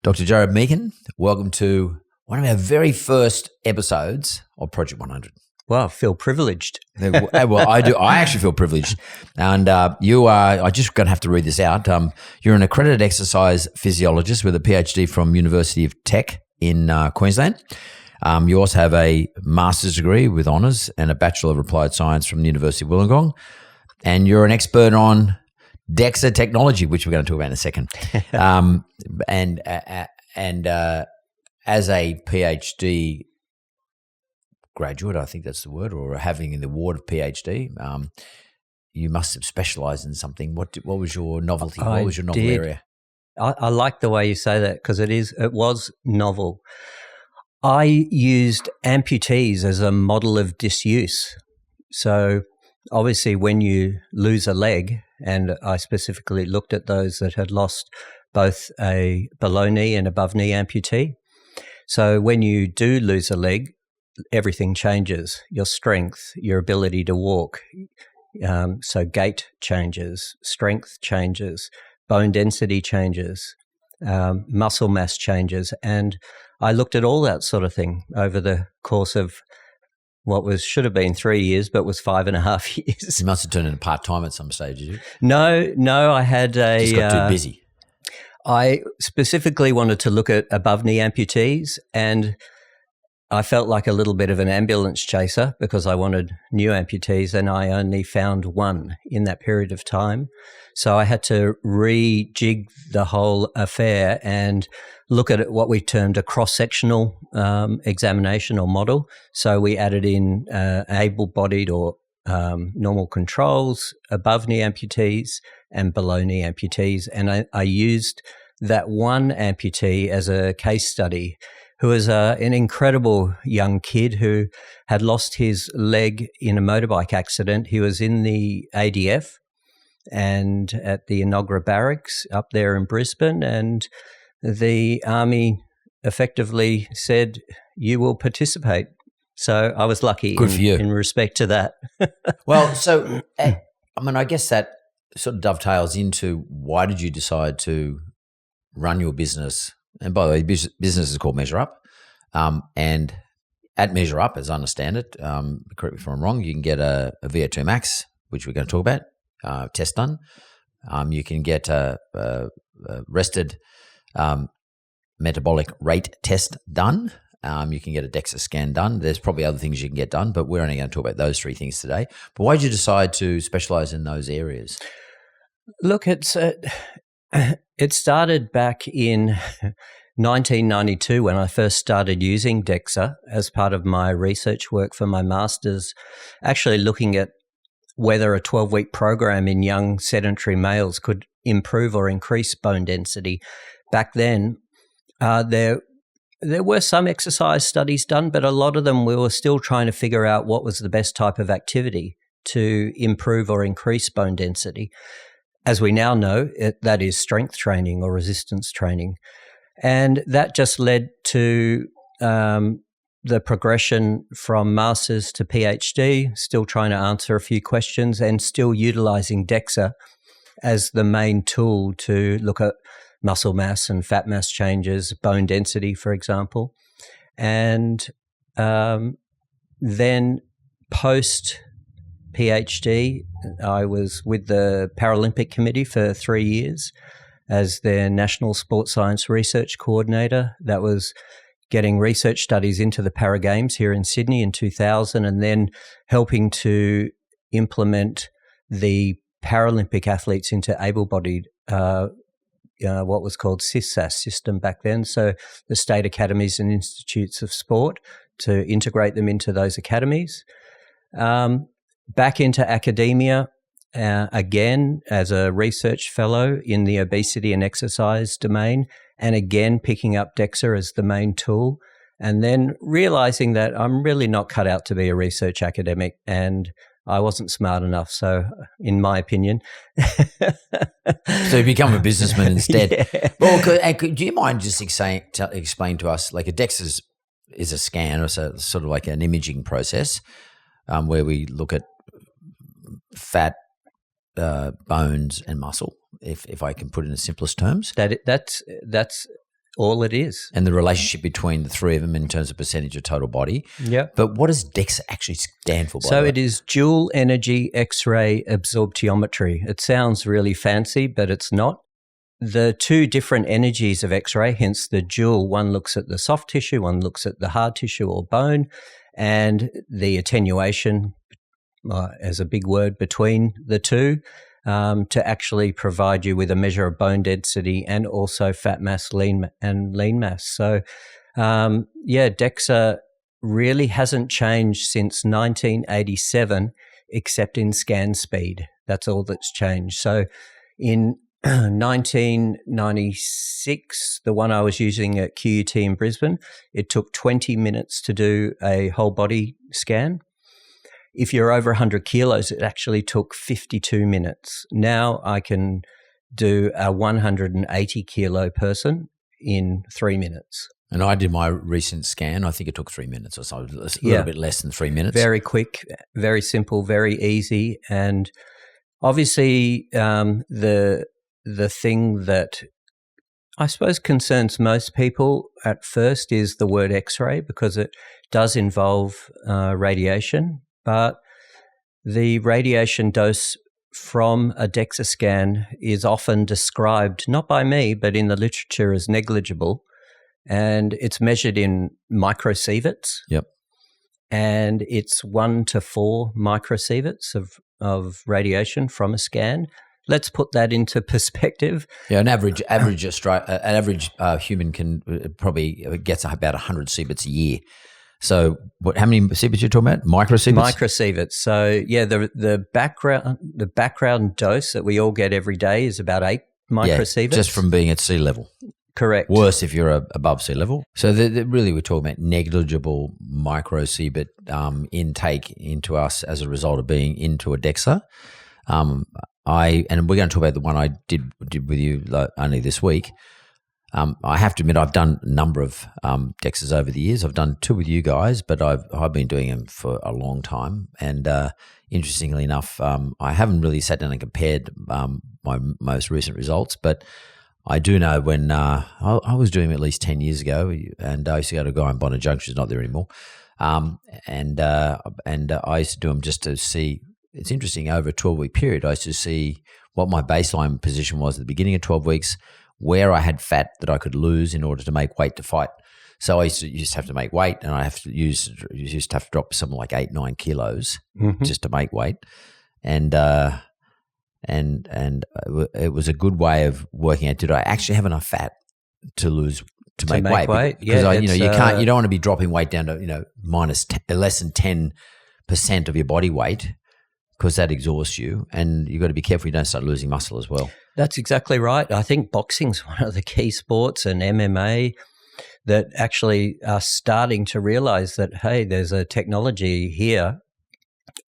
Dr Jarrod Meerkin, welcome to one of our very first episodes of Project 100. Wow, I feel privileged. Well, I do. I actually feel privileged. And you are, I just going to have to read this out. You're an accredited exercise physiologist with a PhD from University of Tech in Queensland. You also have a master's degree with honours and a Bachelor of Applied Science from the University of Wollongong. And you're an expert on DEXA technology, which we're going to talk about in a second. And as a PhD graduate, I think that's the word, or having the award of PhD, you must have specialised in something. What was your novelty? What was your novel area? I like the way you say that because it was novel. I used amputees as a model of disuse. So obviously when you lose a leg, and I specifically looked at those that had lost both a below knee and above knee amputee. So when you do lose a leg, everything changes. Your strength, your ability to walk. So gait changes, strength changes, bone density changes, muscle mass changes. And I looked at all that sort of thing over the course of what should have been 3 years, but was 5.5 years. You must have turned into part-time at some stage, did you? No, I had Just got too busy. I specifically wanted to look at above-knee amputees, and I felt like a little bit of an ambulance chaser because I wanted new amputees, and I only found one in that period of time. So I had to rejig the whole affair and look at what we termed a cross-sectional examination or model. So we added in able-bodied or normal controls, above-knee amputees, and below-knee amputees. And I used that one amputee as a case study who was an incredible young kid who had lost his leg in a motorbike accident. He was in the ADF and at the Enoggera Barracks up there in Brisbane, and the Army effectively said, you will participate. So I was lucky in respect to that. Well, so, I guess that sort of dovetails into why did you decide to run your business? And by the way, business is called Measure Up. And at Measure Up, as I understand it, correct me if I'm wrong, you can get a VO2 Max, which we're going to talk about, test done. You can get a rested metabolic rate test done. You can get a DEXA scan done. There's probably other things you can get done, but we're only going to talk about those three things today. But why did you decide to specialize in those areas? Look, it started back in 1992 when I first started using DEXA as part of my research work for my master's, actually looking at whether a 12-week program in young sedentary males could improve or increase bone density. Back then, there were some exercise studies done, but a lot of them we were still trying to figure out what was the best type of activity to improve or increase bone density. As we now know, that is strength training or resistance training. And that just led to the progression from master's to PhD, still trying to answer a few questions and still utilizing DEXA as the main tool to look at muscle mass and fat mass changes, bone density, for example. And then post PhD, I was with the Paralympic Committee for 3 years as their National Sports Science Research Coordinator. That was getting research studies into the Para Games here in Sydney in 2000, and then helping to implement the Paralympic athletes into able-bodied, what was called CISSAS system back then. So the State Academies and Institutes of Sport, to integrate them into those academies. Back into academia, again as a research fellow in the obesity and exercise domain, and again picking up DEXA as the main tool, and then realizing that I'm really not cut out to be a research academic, and I wasn't smart enough, so in my opinion. So you become a businessman instead. Yeah. Well, do you mind just explain to us, like a DEXA is a scan, or so, sort of like an imaging process where we look at fat, bones and muscle, if I can put it in the simplest terms. That's all it is. And the relationship between the three of them in terms of percentage of total body. Yeah. But what does DEXA actually stand for? So it is dual energy X-ray absorptiometry. It sounds really fancy, but it's not. The two different energies of X-ray, hence the dual, one looks at the soft tissue, one looks at the hard tissue or bone, and the attenuation, as a big word, between the two, to actually provide you with a measure of bone density and also fat mass, lean mass. So, DEXA really hasn't changed since 1987, except in scan speed. That's all that's changed. So in 1996, the one I was using at QUT in Brisbane, it took 20 minutes to do a whole body scan. If you're over 100 kilos, it actually took 52 minutes. Now I can do a 180 kilo person in 3 minutes. And I did my recent scan. I think it took 3 minutes or so, a little bit less than 3 minutes. Very quick, very simple, very easy. And obviously the thing that I suppose concerns most people at first is the word X-ray, because it does involve radiation, but the radiation dose from a DEXA scan is often described, not by me, but in the literature, as negligible, and it's measured in microsieverts. Yep. And it's 1 to 4 microsieverts of radiation from a scan. Let's put that into perspective. Yeah, an average human can probably gets about 100 sieverts a year. So, how many sieverts you're talking about? Microsieverts. Microsieverts. So, the background dose that we all get every day is about 8 microsieverts. Just from being at sea level. Correct. Worse if you're above sea level. So, really, we're talking about negligible microsievert intake into us as a result of being into a DEXA. And we're going to talk about the one I did with you only this week. I have to admit, I've done a number of DEXAs over the years. I've done 2 with you guys, but I've been doing them for a long time. And interestingly enough, I haven't really sat down and compared my most recent results, but I do know when I was doing them at least 10 years ago, and I used to go to a guy in Bondi Junction, who's not there anymore, and I used to do them just to see. It's interesting, over a 12-week period, I used to see what my baseline position was at the beginning of 12 weeks, where I had fat that I could lose in order to make weight to fight. So I used to have to make weight, and I used to have to drop something like 8-9 kilos just to make weight, and it was a good way of working out, did I actually have enough fat to lose to make weight? Because you don't want to be dropping weight down to minus less than 10% of your body weight, because that exhausts you, and you've got to be careful you don't start losing muscle as well. That's exactly right. I think boxing's one of the key sports, and MMA, that actually are starting to realize that, hey, there's a technology here,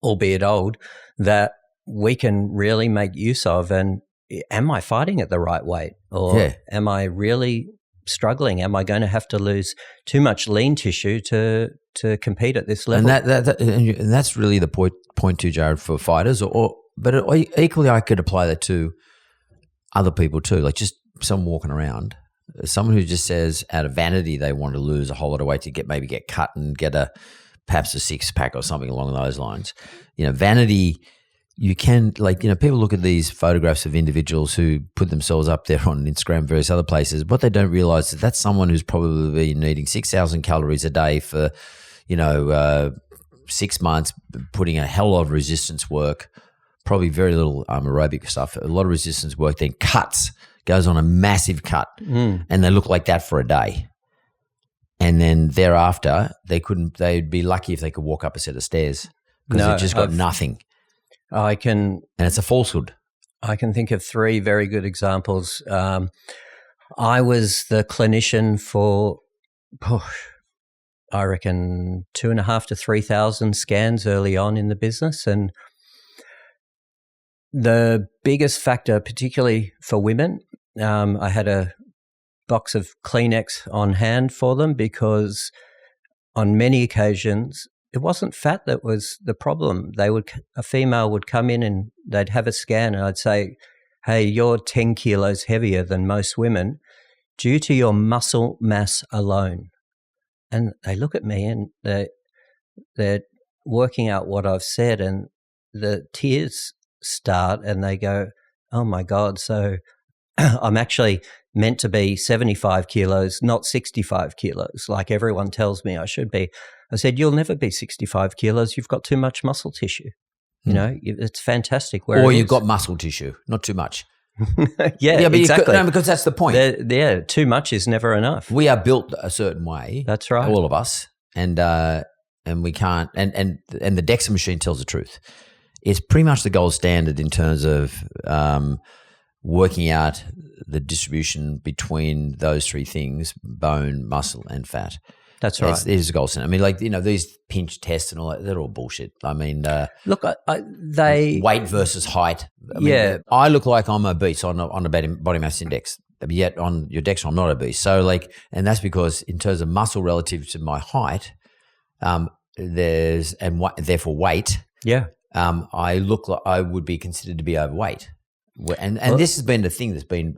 albeit old, that we can really make use of. And am I fighting at the right weight? Or am I really struggling? Am I going to have to lose too much lean tissue to compete at this level? And that's really the point too, Jarrod, for fighters. But equally, I could apply that to other people too, like just someone walking around, someone who just says out of vanity they want to lose a whole lot of weight to get cut and get perhaps a 6-pack or something along those lines. Vanity. You can, people look at these photographs of individuals who put themselves up there on Instagram and various other places. What they don't realize is that's someone who's probably been eating 6,000 calories a day for, 6 months, putting a hell lot of resistance work, probably very little aerobic stuff, a lot of resistance work, then goes on a massive cut, and they look like that for a day. And then thereafter, they'd be lucky if they could walk up a set of stairs, because they've just got nothing. And it's a falsehood. I can think of 3 very good examples. I was the clinician for, I reckon, 2,500 to 3,000 scans early on in the business. And the biggest factor, particularly for women, I had a box of Kleenex on hand for them, because on many occasions, it wasn't fat that was the problem. A female would come in and they'd have a scan, and I'd say, hey, you're 10 kilos heavier than most women. due to your muscle mass alone. And they look at me and they're working out what I've said, and the tears start and they go, oh my God, so I'm actually meant to be 75 kilos, not 65 kilos, like everyone tells me I should be. I said, you'll never be 65 kilos. You've got too much muscle tissue. You know, it's fantastic. Or you've got muscle tissue, not too much. Yeah, but exactly. because that's the point. Too much is never enough. We are built a certain way. That's right. All of us. And we can't, and the DEXA machine tells the truth. It's pretty much the gold standard in terms of working out the distribution between those three things: bone, muscle, and fat. That's right. It is a gold standard. I mean, like, these pinch tests and all that, they're all bullshit. I mean, look, they weight versus height. I mean, I look like I'm obese on a body mass index, yet on your DEXA I'm not obese. So and that's because in terms of muscle relative to my height, therefore weight. Yeah. I look like I would be considered to be overweight, and this has been the thing that's been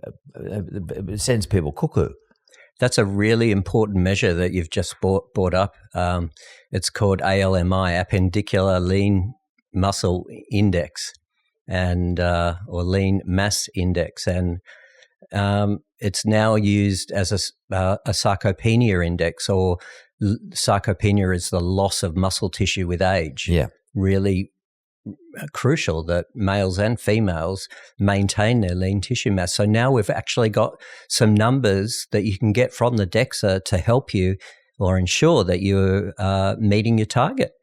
sends people cuckoo. That's a really important measure that you've just brought up. It's called ALMI, Appendicular Lean Muscle Index, and or Lean Mass Index, and it's now used as a sarcopenia index, or sarcopenia is the loss of muscle tissue with age. Yeah, really crucial that males and females maintain their lean tissue mass. So now we've actually got some numbers that you can get from the DEXA to help you or ensure that you're meeting your target.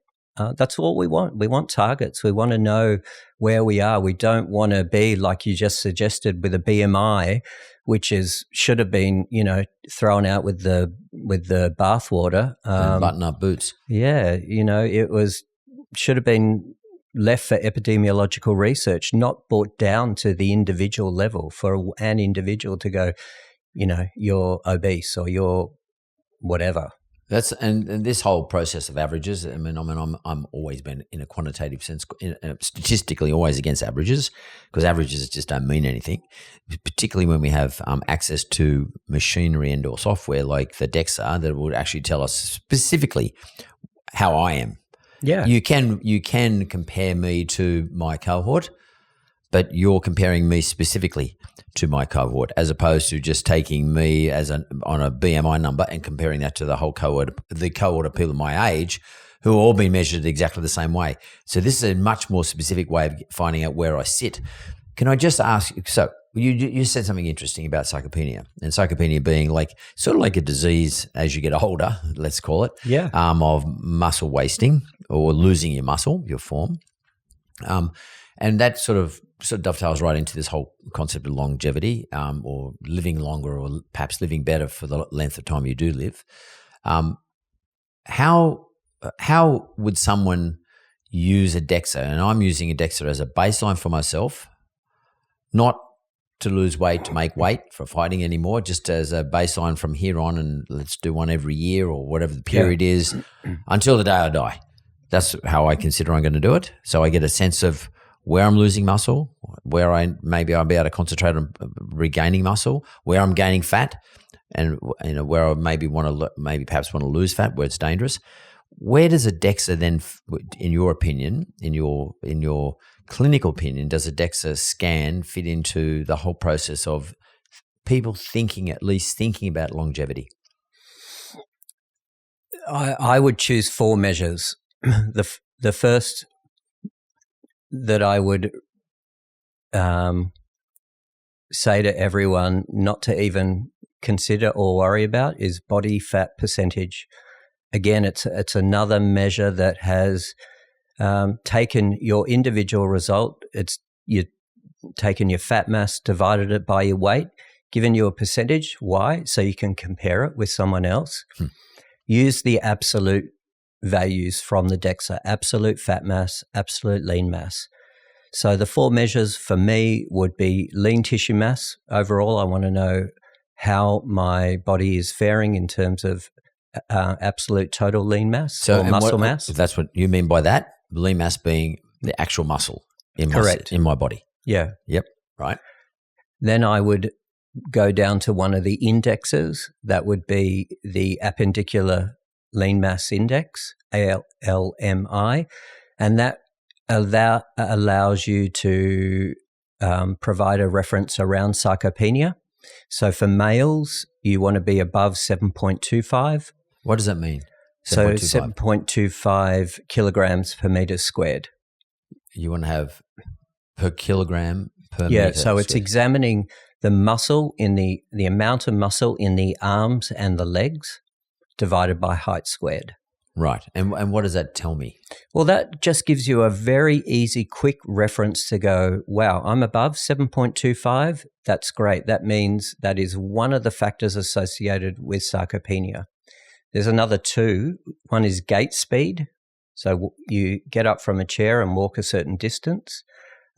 That's what we want. We want targets. We want to know where we are. We don't want to be, like you just suggested, with a BMI, which should have been, thrown out with the bathwater. Button-up boots. Yeah, should have been left for epidemiological research, not brought down to the individual level for an individual to go, you're obese or you're whatever. That's and this whole process of averages. I'm always been in a quantitative sense, statistically always against averages, because averages just don't mean anything. Particularly when we have access to machinery and or software like the DEXA that would actually tell us specifically how I am. Yeah, you can compare me to my cohort, but you're comparing me specifically to my cohort, as opposed to just taking me on a BMI number and comparing that to the whole cohort, the cohort of people my age who are all being measured exactly the same way. So this is a much more specific way of finding out where I sit. Can I just ask? So you said something interesting about sarcopenia, and sarcopenia being sort of like a disease as you get older, let's call it, of muscle wasting or losing your muscle, your form, and that sort of dovetails right into this whole concept of longevity, or living longer, or perhaps living better for the length of time you do live. How would someone use a DEXA? And I'm using a DEXA as a baseline for myself, not to lose weight, to make weight for fighting anymore, just as a baseline from here on, and let's do one every year or whatever the period is until the day I die. That's how I consider I'm going to do it. So I get a sense of where I'm losing muscle, where I'll be able to concentrate on regaining muscle, where I'm gaining fat, and where I perhaps want to lose fat, where it's dangerous. Where does a DEXA then, in your opinion, in your clinical opinion, does a DEXA scan fit into the whole process of people at least thinking about longevity? I would choose 4 measures. The first that I would say to everyone not to even consider or worry about is body fat percentage. Again, it's another measure that has taken your individual result. You've taken your fat mass, divided it by your weight, given you a percentage. Why? So you can compare it with someone else. Use the absolute values from the DEXA: absolute fat mass, absolute lean mass. So the 4 measures for me would be lean tissue mass. Overall, I want to know how my body is faring in terms of absolute total lean mass or muscle mass. That's what you mean by that? Lean mass being the actual muscle in my body. Yeah. Yep. Right. Then I would go down to one of the indexes. That would be the appendicular lean mass index, ALMI, and that allows you to provide a reference around sarcopenia. So for males, you want to be above 7.25. What does that mean? 7.25 kilograms per meter squared. You want to have per kilogram per meter. Yeah, so it's squared. examining the muscle in the amount of muscle in the arms and the legs divided by height squared. Right. And what does that tell me? Well, that just gives you a very easy, quick reference to go, wow, I'm above 7.25. That's great. That means that is one of the factors associated with sarcopenia. There's another two. One is gait speed. So you get up from a chair and walk a certain distance.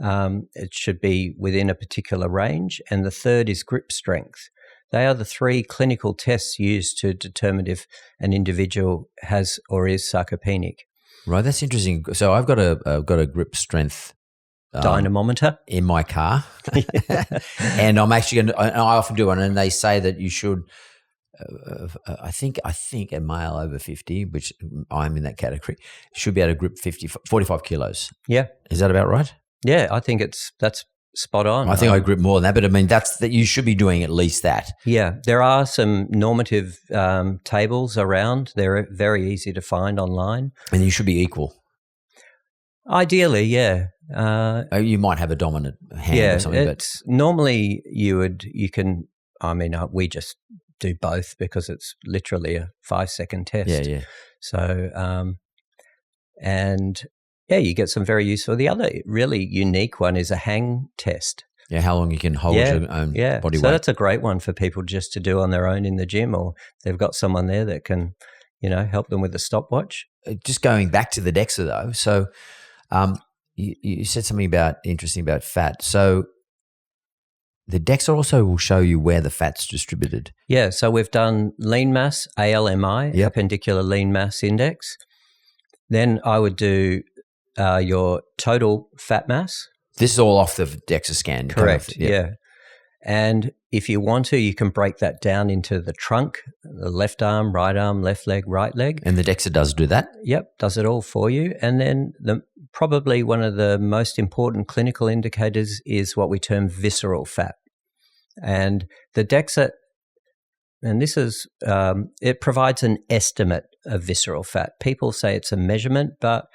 It should be within a particular range. And the third is grip strength. They are the three clinical tests used to determine if an individual has or is sarcopenic. Right, that's interesting. So I've got a grip strength dynamometer in my car, and I'm actually I often do one, and they say that you should. I think a male over 50, which I'm in that category, should be able to grip 45 kilos. Yeah, is that about right? Yeah, I think that's spot on. I think I grip more than that, but I mean that you should be doing at least that. Yeah, there are some normative tables around. They're very easy to find online, and you should be equal. Ideally, yeah. You might have a dominant hand or something, but normally you can. I mean, we just do both because it's literally a 5-second test. Yeah. So, and yeah, you get some very useful. The other really unique one is a hang test. Yeah, how long you can hold your own body weight. So that's a great one for people just to do on their own in the gym, or they've got someone there that can, help them with the stopwatch. Just going back to the DEXA though, so you said something interesting about fat. So the DEXA also will show you where the fat's distributed. Yeah, so we've done lean mass, ALMI, appendicular lean mass index. Then I would do your total fat mass. This is all off the DEXA scan. Correct, yeah. And if you want to, you can break that down into the trunk, the left arm, left leg, right leg. And the DEXA does do that? Yep, does it all for you. And then probably one of the most important clinical indicators is what we term visceral fat. And the DEXA, and this is, it provides an estimate of visceral fat. People say it's a measurement, but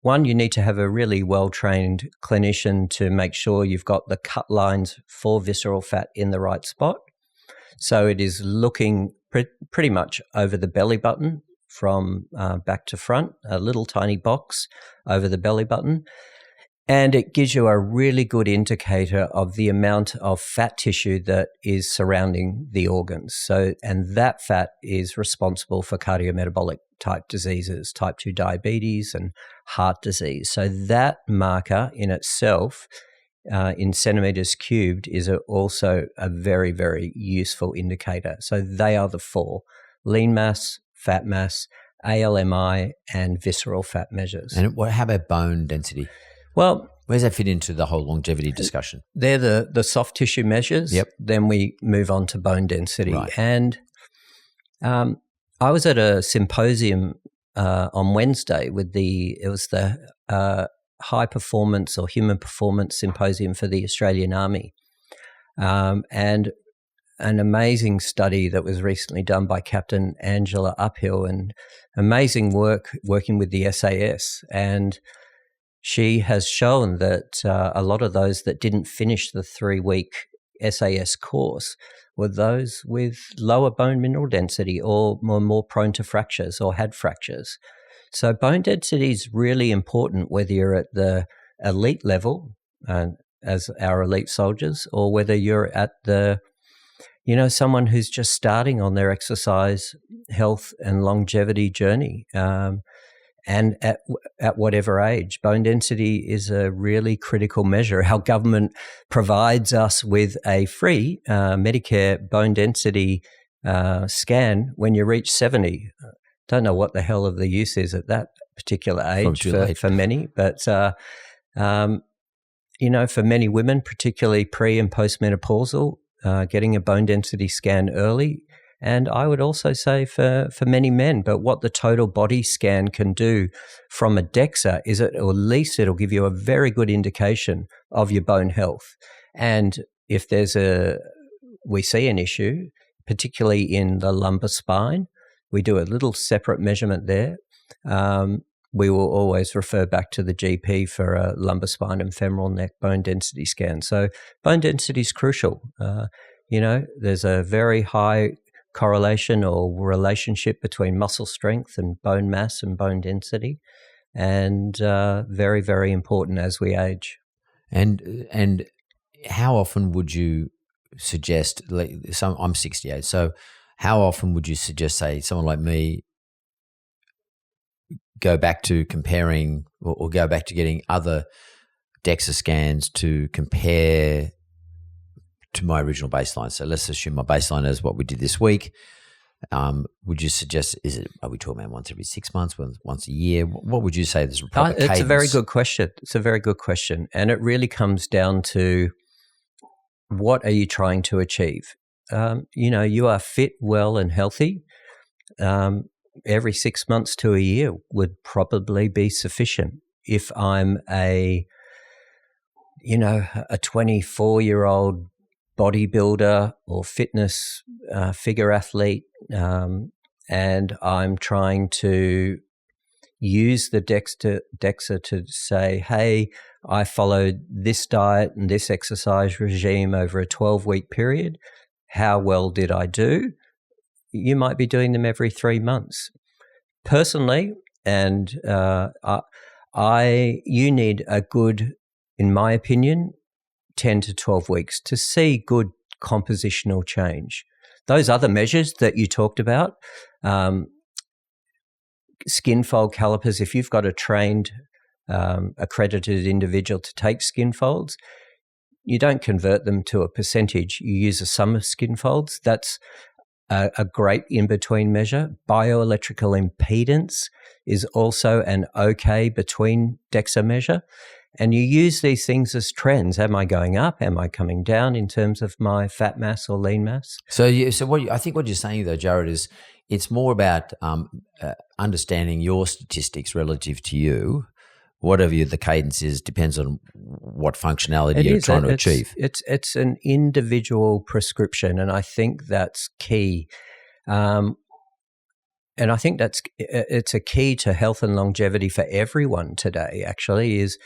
one, you need to have a really well-trained clinician to make sure you've got the cut lines for visceral fat in the right spot. So it is looking pretty much over the belly button from back to front, a little tiny box over the belly button. And it gives you a really good indicator of the amount of fat tissue that is surrounding the organs. So, and that fat is responsible for cardiometabolic type diseases, type 2 diabetes and heart disease. So that marker in itself, in centimeters cubed, is also a very, very useful indicator. So they are the four: lean mass, fat mass, ALMI, and visceral fat measures. And how about bone density? Well, where does that fit into the whole longevity discussion? They're the soft tissue measures. Yep. Then we move on to bone density. Right. And I was at a symposium on Wednesday with the High Performance or Human Performance Symposium for the Australian Army. And an amazing study that was recently done by Captain Angela Uphill, and amazing work working with the SAS. And she has shown that a lot of those that didn't finish the 3-week SAS course were those with lower bone mineral density or more prone to fractures or had fractures. So bone density is really important, whether you're at the elite level, as our elite soldiers, or whether you're at the, someone who's just starting on their exercise, health and longevity journey. And at whatever age. Bone density is a really critical measure. Our government provides us with a free Medicare bone density scan when you reach 70. Don't know what the hell of the use is at that particular age for many, but for many women, particularly pre and postmenopausal, getting a bone density scan early. And I would also say for many men, but what the total body scan can do from a DEXA is at least it'll give you a very good indication of your bone health. And if we see an issue, particularly in the lumbar spine, we do a little separate measurement there. We will always refer back to the GP for a lumbar spine and femoral neck bone density scan. So bone density is crucial. There's a very high correlation or relationship between muscle strength and bone mass and bone density, and very, very important as we age. And how often would you suggest? I'm 68, so how often would you suggest, say, someone like me, go back to comparing or go back to getting other DEXA scans to compare to my original baseline? So let's assume my baseline is what we did this week. Would you suggest, are we talking about once every 6 months, once a year? What would you say is a proper cadence? It's a very good question. It's a very good question. And it really comes down to what are you trying to achieve? You are fit, well, and healthy. Every 6 months to a year would probably be sufficient. If I'm a 24-year-old bodybuilder or fitness figure athlete, and I'm trying to use the DEXA to say, hey, I followed this diet and this exercise regime over a 12-week period. How well did I do? You might be doing them every 3 months. Personally, and you need a good, in my opinion, 10 to 12 weeks to see good compositional change. Those other measures that you talked about, skin fold calipers, if you've got a trained, accredited individual to take skin folds, you don't convert them to a percentage. You use a sum of skin folds. That's a great in-between measure. Bioelectrical impedance is also an okay between DEXA measure. And you use these things as trends. Am I going up? Am I coming down in terms of my fat mass or lean mass? I think what you're saying though, Jarrod, is it's more about understanding your statistics relative to you. Whatever the cadence is depends on what functionality you're trying to achieve. It's an individual prescription, and I think that's key. And I think it's a key to health and longevity for everyone today. Actually, is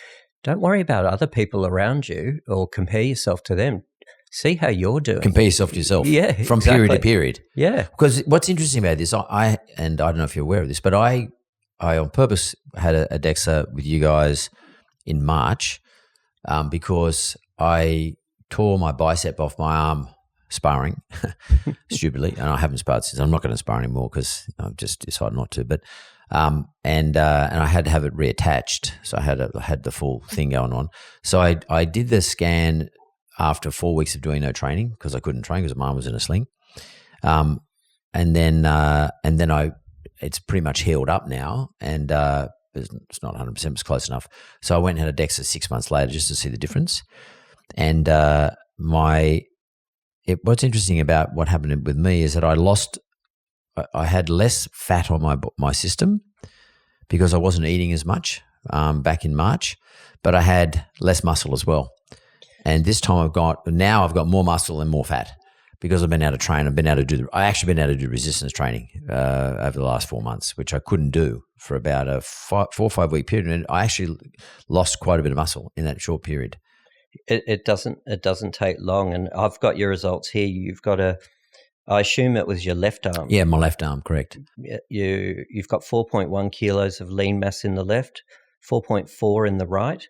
don't worry about other people around you or compare yourself to them. See how you're doing. Compare yourself to yourself. Yeah, from exactly. period to period. Yeah, because what's interesting about this, I don't know if you're aware of this, but I on purpose had a DEXA with you guys in March because I tore my bicep off my arm sparring, stupidly, and I haven't sparred since. I'm not going to spar anymore because I've just decided not to. But and I had to have it reattached, so I had the full thing going on. So I did the scan after 4 weeks of doing no training because I couldn't train because my arm was in a sling, and then it's pretty much healed up now, and it's not 100%, it's close enough. So I went and had a DEXA 6 months later just to see the difference. And what's interesting about what happened with me is that I had less fat on my system because I wasn't eating as much back in March, but I had less muscle as well. And this time I've got more muscle and more fat. Because I've been able to train, I actually been able to do resistance training over the last 4 months, which I couldn't do for about a 4 or 5 week period. And I actually lost quite a bit of muscle in that short period. It doesn't take long, and I've got your results here. You've got I assume it was your left arm. Yeah, my left arm, correct. You've got 4.1 kilos of lean mass in the left, 4.4 in the right.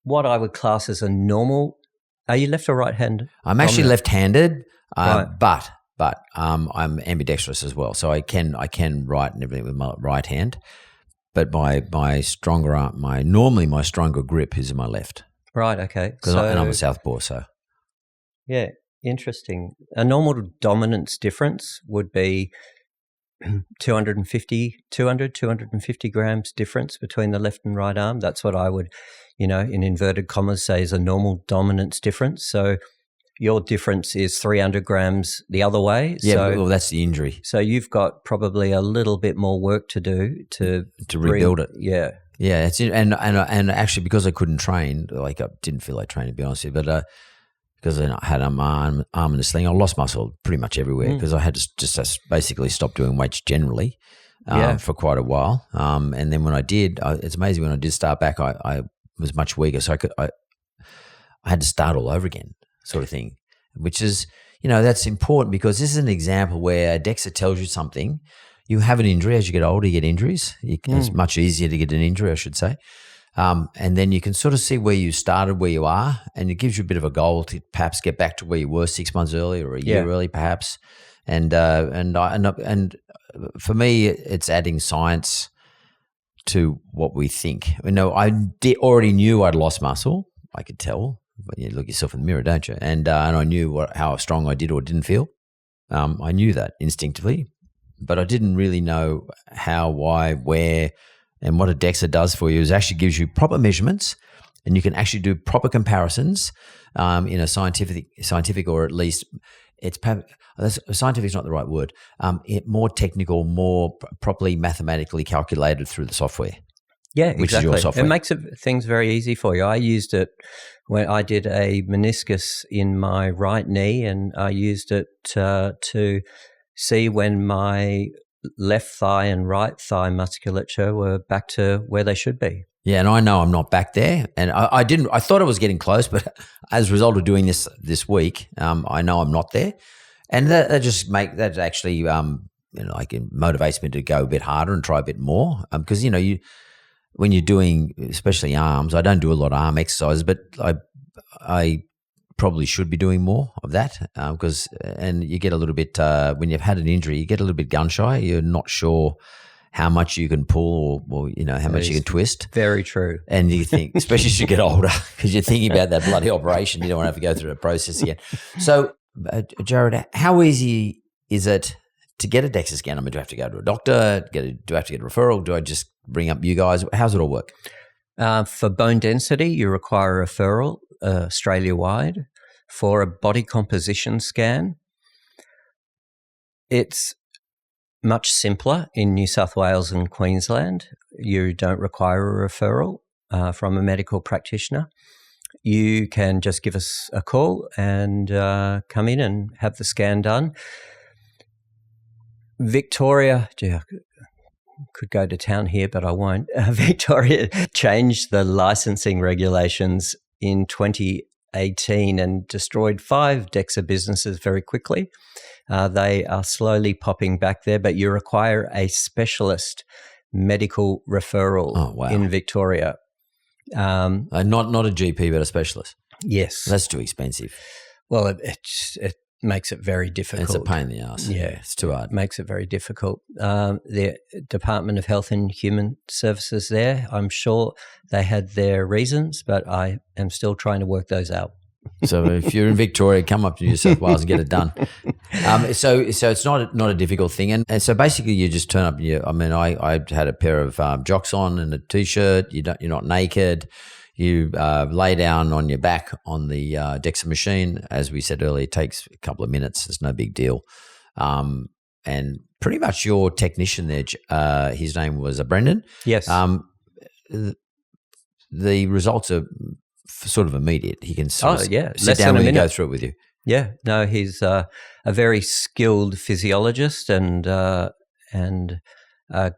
What I would class as a normal. Are you left or right-handed? I'm actually left-handed, right. but I'm ambidextrous as well, so I can write and everything with my right hand. But my stronger arm, my stronger grip is in my left. Right. Okay. And I'm a southpaw, so yeah, interesting. A normal dominance difference would be 250 grams difference between the left and right arm. That's what I would, in inverted commas, say is a normal dominance difference. So your difference is 300 grams the other way. Yeah, so, well, that's the injury. So you've got probably a little bit more work to do to rebuild it. Yeah. Yeah, it's and actually because I couldn't train, like I didn't feel like training, to be honest with you, but because I had my arm in a sling, I lost muscle pretty much everywhere because I had to just basically stop doing weights generally for quite a while. And then when I did, it's amazing when I did start back, I was much weaker, so I had to start all over again, sort of thing, which is, that's important because this is an example where DEXA tells you something. You have an injury as you get older, you get injuries. It's much easier to get an injury, I should say. And then you can sort of see where you started, where you are, and it gives you a bit of a goal to perhaps get back to where you were 6 months early or a year early, perhaps. And for me, it's adding science to what we think. I already knew I'd lost muscle. I could tell. But you look yourself in the mirror, don't you? And I knew how strong I did or didn't feel. I knew that instinctively. But I didn't really know how, why, where, and what a DEXA does for you is actually gives you proper measurements, and you can actually do proper comparisons in a scientific, or at least scientific is not the right word. More technical, more properly mathematically calculated through the software. Yeah, exactly. Which is your software. It makes things very easy for you. I used it when I did a meniscus in my right knee, and I used it to see when my left thigh and right thigh musculature were back to where they should be. Yeah, and I know I'm not back there, and I thought I was getting close, but as a result of doing this week, I know I'm not there, and that actually like it motivates me to go a bit harder and try a bit more, because when you're doing especially arms, I don't do a lot of arm exercises, but I probably should be doing more of that because you get a little bit when you've had an injury, you get a little bit gun shy. You're not sure how much you can pull or how much you can twist. Very true. And you think, especially as you get older, because you're thinking about that bloody operation, you don't want to have to go through the process again. So, Jarrod, how easy is it to get a DEXA scan? Do I have to go to a doctor? Do I have to get a referral? Do I just bring up you guys? How's it all work? For bone density, you require a referral Australia-wide. For a body composition scan, it's much simpler in New South Wales and Queensland. You don't require a referral from a medical practitioner. You can just give us a call and come in and have the scan done. Victoria, could go to town here, but I won't. Victoria changed the licensing regulations in 2018 and destroyed 5 DEXA businesses very quickly. They are slowly popping back there, but you require a specialist medical referral in Victoria. Not a GP, but a specialist. Yes. That's too expensive. Well, it makes it very difficult. It's a pain in the ass. Yeah. It's too hard. It makes it very difficult. The Department of Health and Human Services there, I'm sure they had their reasons, but I am still trying to work those out. So if you're in Victoria, come up to New South Wales and get it done. So it's not a difficult thing. And so basically you just turn up. I had a pair of jocks on and a T-shirt. You're not naked. You lay down on your back on the DEXA machine. As we said earlier, it takes a couple of minutes. It's no big deal. And pretty much your technician there, his name was Brendan. Yes. The results are sort of immediate. He can sit Less down than and go through it with you. Yeah. No, he's a very skilled physiologist and a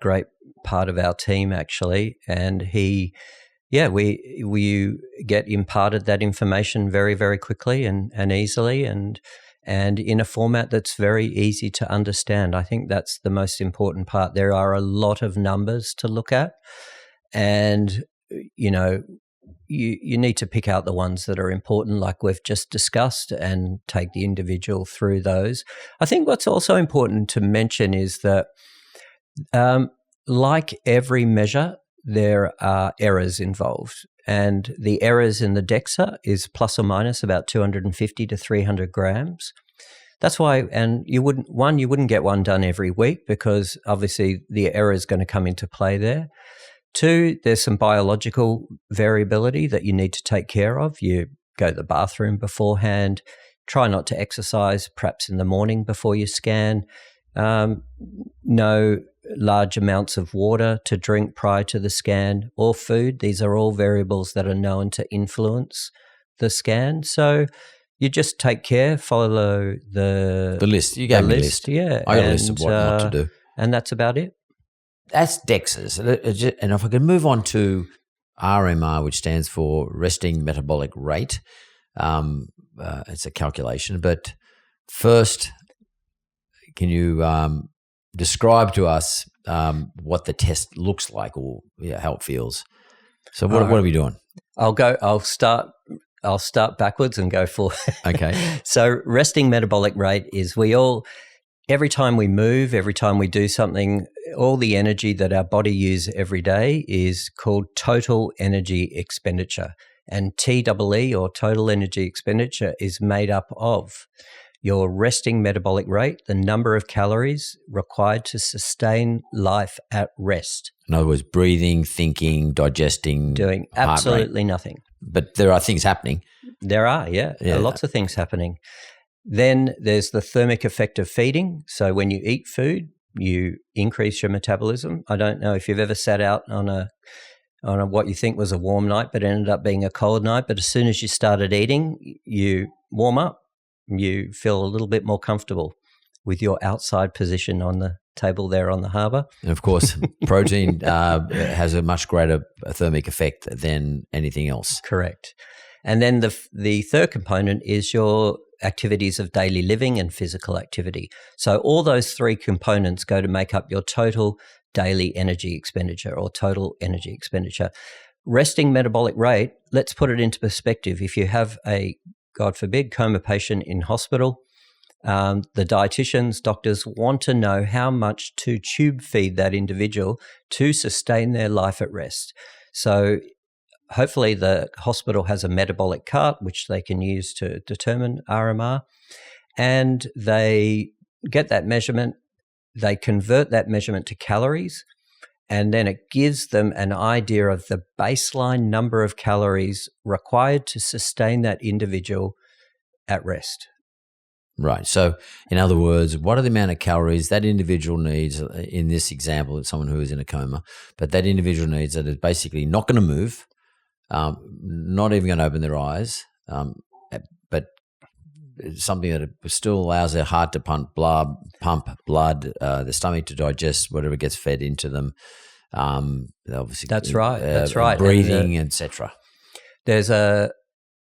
great part of our team, actually. And we get imparted that information very, very quickly and easily and in a format that's very easy to understand. I think that's the most important part. There are a lot of numbers to look at, and you need to pick out the ones that are important, like we've just discussed, and take the individual through those. I think what's also important to mention is that, like every measure, there are errors involved, and the errors in the DEXA is plus or minus about 250 to 300 grams. That's why, and you wouldn't get one done every week because obviously the error is going to come into play there. 2, there's some biological variability that you need to take care of. You go to the bathroom beforehand, try not to exercise, perhaps in the morning before you scan. No large amounts of water to drink prior to the scan or food. These are all variables that are known to influence the scan. So you just take care, follow the list. You gave me a list. Yeah. I got a list of what not to do. And that's about it. That's DEXA. And if I can move on to RMR, which stands for resting metabolic rate, it's a calculation. But first, can you describe to us what the test looks like or how it feels? So what are we doing? I'll start backwards and go forward. Okay. So resting metabolic rate is every time we move, every time we do something, all the energy that our body uses every day is called total energy expenditure. And TEE, or total energy expenditure, is made up of your resting metabolic rate, the number of calories required to sustain life at rest. In other words, breathing, thinking, digesting, doing absolutely nothing. But there are things happening. There are, yeah. Lots of things happening. Then there's the thermic effect of feeding. So when you eat food, you increase your metabolism. I don't know if you've ever sat out on a what you think was a warm night, but ended up being a cold night. But as soon as you started eating, you warm up. You feel a little bit more comfortable with your outside position on the table there on the harbour. And of course, protein has a much greater thermic effect than anything else. Correct. And then the third component is your activities of daily living and physical activity. So all those three components go to make up your total daily energy expenditure or total energy expenditure. Resting metabolic rate, let's put it into perspective. If you have a, God forbid, coma patient in hospital, the dietitians, doctors want to know how much to tube feed that individual to sustain their life at rest. So hopefully the hospital has a metabolic cart, which they can use to determine RMR, and they get that measurement, they convert that measurement to calories, and then it gives them an idea of the baseline number of calories required to sustain that individual at rest. Right. So, in other words, what are the amount of calories that individual needs? In this example, it's someone who is in a coma, but that individual needs that is basically not going to move, not even going to open their eyes, but something that still allows their heart to pump blood, the stomach to digest whatever gets fed into them. Obviously, that's right. Breathing, etc.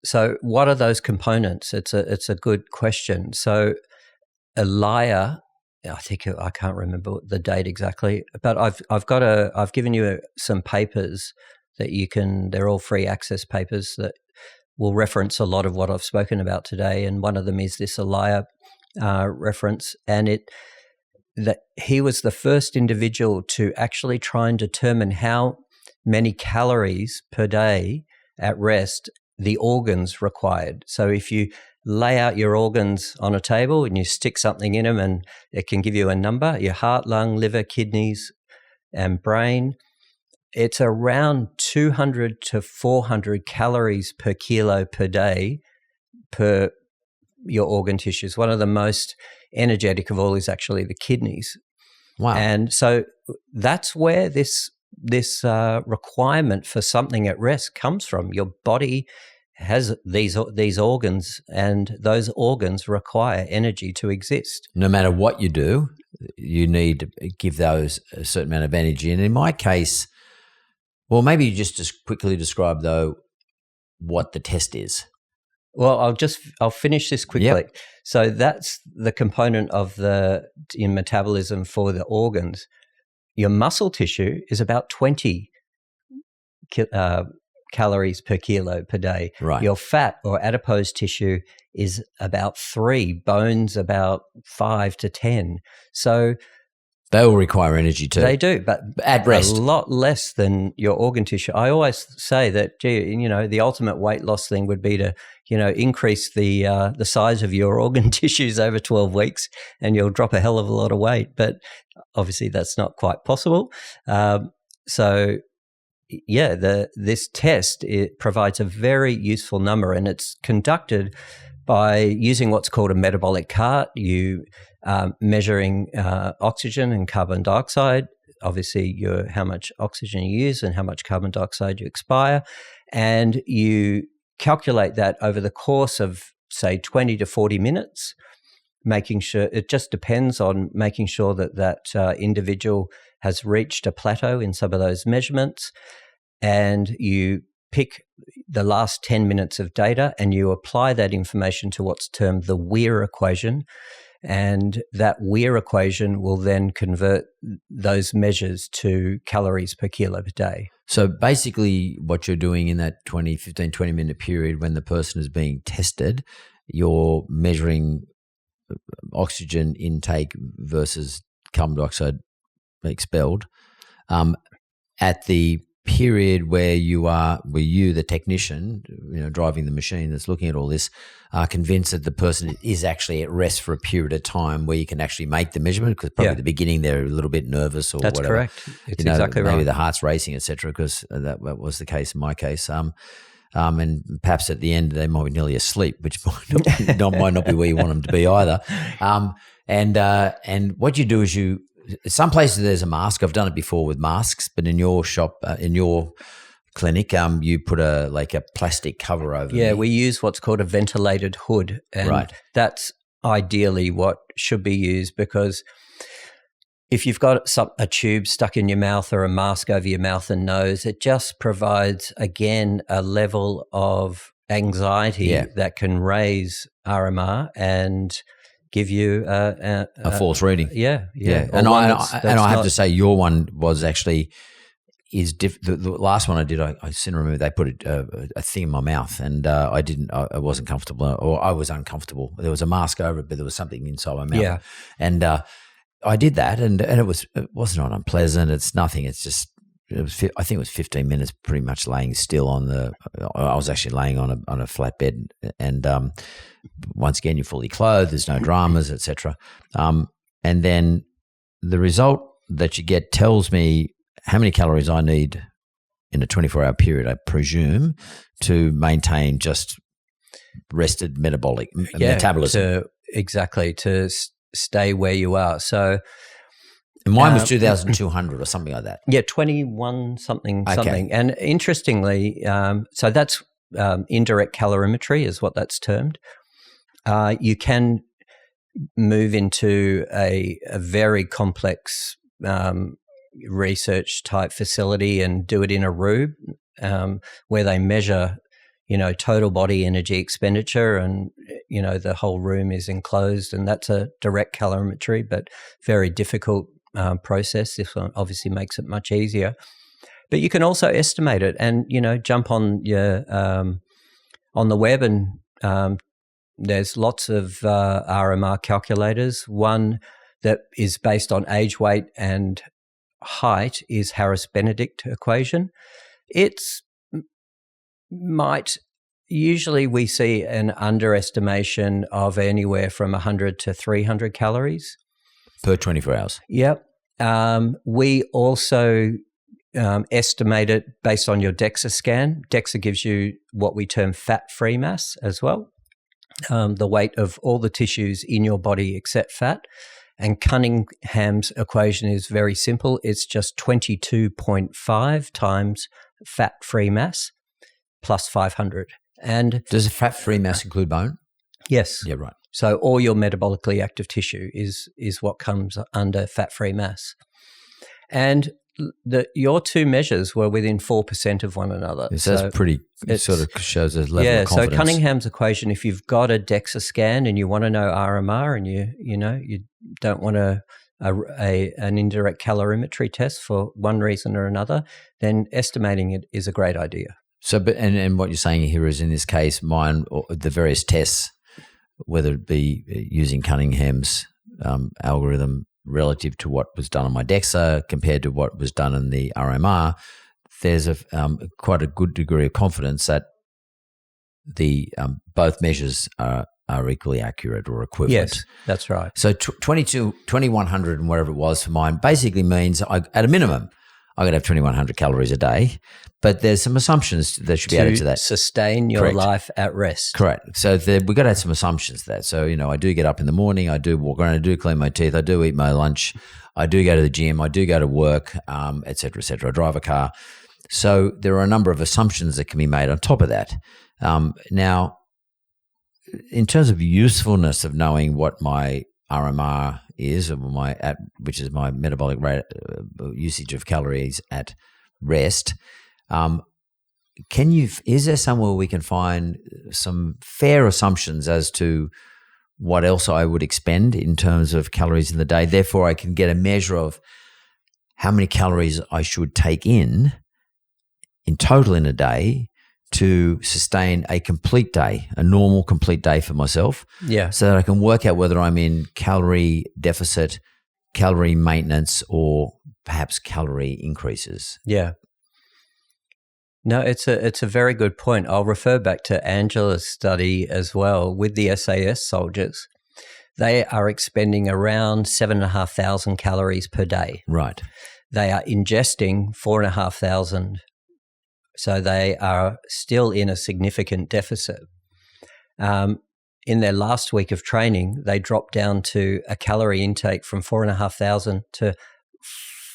So what are those components? It's a good question. So ELIA, I can't remember the date exactly, but I've given you some papers that you can. They're all free access papers that will reference a lot of what I've spoken about today, and one of them is this ELIA reference, and that he was the first individual to actually try and determine how many calories per day at rest the organs required. So if you lay out your organs on a table and you stick something in them and it can give you a number, your heart, lung, liver, kidneys, and brain, it's around 200 to 400 calories per kilo per day per your organ tissues. One of the most energetic of all is actually the kidneys. Wow. And so that's where this requirement for something at rest comes from. Your body has these organs, and those organs require energy to exist. No matter what you do, you need to give those a certain amount of energy. And in my case, well, maybe you just quickly describe, though, what the test is. Well, I'll finish this quickly. Yep. So that's the component of in metabolism for the organs. Your muscle tissue is about 20 calories per kilo per day. Right. Your fat or adipose tissue is about 3, bones about 5 to 10. So they all require energy too. They do, but at rest, a lot less than your organ tissue. I always say that, the ultimate weight loss thing would be to, increase the size of your organ tissues over 12 weeks, and you'll drop a hell of a lot of weight. But obviously, that's not quite possible. This test, it provides a very useful number, and it's conducted by using what's called a metabolic cart. You measuring oxygen and carbon dioxide, obviously how much oxygen you use and how much carbon dioxide you expire, and you calculate that over the course of, say, 20 to 40 minutes, making sure, it just depends on making sure that individual has reached a plateau in some of those measurements, and you pick the last 10 minutes of data and you apply that information to what's termed the Weir equation, and that Weir equation will then convert those measures to calories per kilo per day. So basically what you're doing in that 15, 20-minute period when the person is being tested, you're measuring oxygen intake versus carbon dioxide expelled at the period where you, the technician, driving the machine that's looking at all this, are convinced that the person is actually at rest for a period of time where you can actually make the measurement, because probably at the beginning they're a little bit nervous or That's whatever. That's correct. It's exactly right. Maybe the heart's racing, etc., because that was the case in my case. And perhaps at the end they might be nearly asleep, which might not be where you want them to be either. And what you do is some places there's a mask. I've done it before with masks, but in your shop, in your clinic, you put a plastic cover over. Yeah, we use what's called a ventilated hood, and that's ideally what should be used, because if you've got a tube stuck in your mouth or a mask over your mouth and nose, it just provides, again, a level of anxiety that can raise RMR and give you a false reading. Yeah. And I have to say, your one was actually the last one I did. I seem to remember they put a thing in my mouth, and I wasn't comfortable, or I was uncomfortable. There was a mask over it, but there was something inside my mouth. Yeah, and I did that, and it wasn't unpleasant. It's nothing. It's just. I think it was 15 minutes, pretty much laying still I was actually laying on a flat bed, and once again, you're fully clothed. There's no dramas, etc. And then the result that you get tells me how many calories I need in a 24-hour period, I presume, to maintain just rested metabolism. To stay where you are. So. And mine was 2,200 or something like that. Yeah, 21 something. And interestingly, so that's indirect calorimetry is what that's termed. You can move into a very complex research type facility and do it in a room where they measure, total body energy expenditure, and, the whole room is enclosed, and that's a direct calorimetry, but very difficult process. This one obviously makes it much easier, but you can also estimate it, and jump on your on the web, and there's lots of RMR calculators. One that is based on age, weight, and height is Harris-Benedict equation. Usually we see an underestimation of anywhere from 100 to 300 calories. Per 24 hours. Yep. We also estimate it based on your DEXA scan. DEXA gives you what we term fat-free mass as well, the weight of all the tissues in your body except fat. And Cunningham's equation is very simple. It's just 22.5 times fat-free mass plus 500. And does a fat-free mass include bone? Yes. Yeah, right. So all your metabolically active tissue is what comes under fat-free mass. And your two measures were within 4% of one another. So that's pretty, it sort of shows a level of confidence. So Cunningham's equation, if you've got a DEXA scan and you want to know RMR, and you don't want an indirect calorimetry test for one reason or another, then estimating it is a great idea. So, and what you're saying here is, in this case, mine, the various tests, whether it be using Cunningham's algorithm relative to what was done on my DEXA compared to what was done in the RMR, there's quite a good degree of confidence that the both measures are equally accurate or equivalent. Yes, that's right. So 2100 and whatever it was for mine basically means at a minimum I've got to have 2,100 calories a day. But there's some assumptions that should be added to that. Sustain your Correct. life at rest. Correct. So we've got to add some assumptions to that. So, I do get up in the morning, I do walk around, I do clean my teeth, I do eat my lunch, I do go to the gym, I do go to work, et cetera, et cetera. I drive a car. So there are a number of assumptions that can be made on top of that. Now, in terms of usefulness of knowing what my RMR is, or which is my metabolic rate, usage of calories at rest, is there somewhere we can find some fair assumptions as to what else I would expend in terms of calories in the day? Therefore, I can get a measure of how many calories I should take in total in a day to sustain a complete day, a normal complete day for myself. Yeah. So that I can work out whether I'm in calorie deficit, calorie maintenance, or perhaps calorie increases. Yeah. No, it's a very good point. I'll refer back to Angela's study as well with the SAS soldiers. They are expending around 7,500 calories per day. Right. They are ingesting 4,500. So they are still in a significant deficit. In their last week of training, they dropped down to a calorie intake from 4,500 to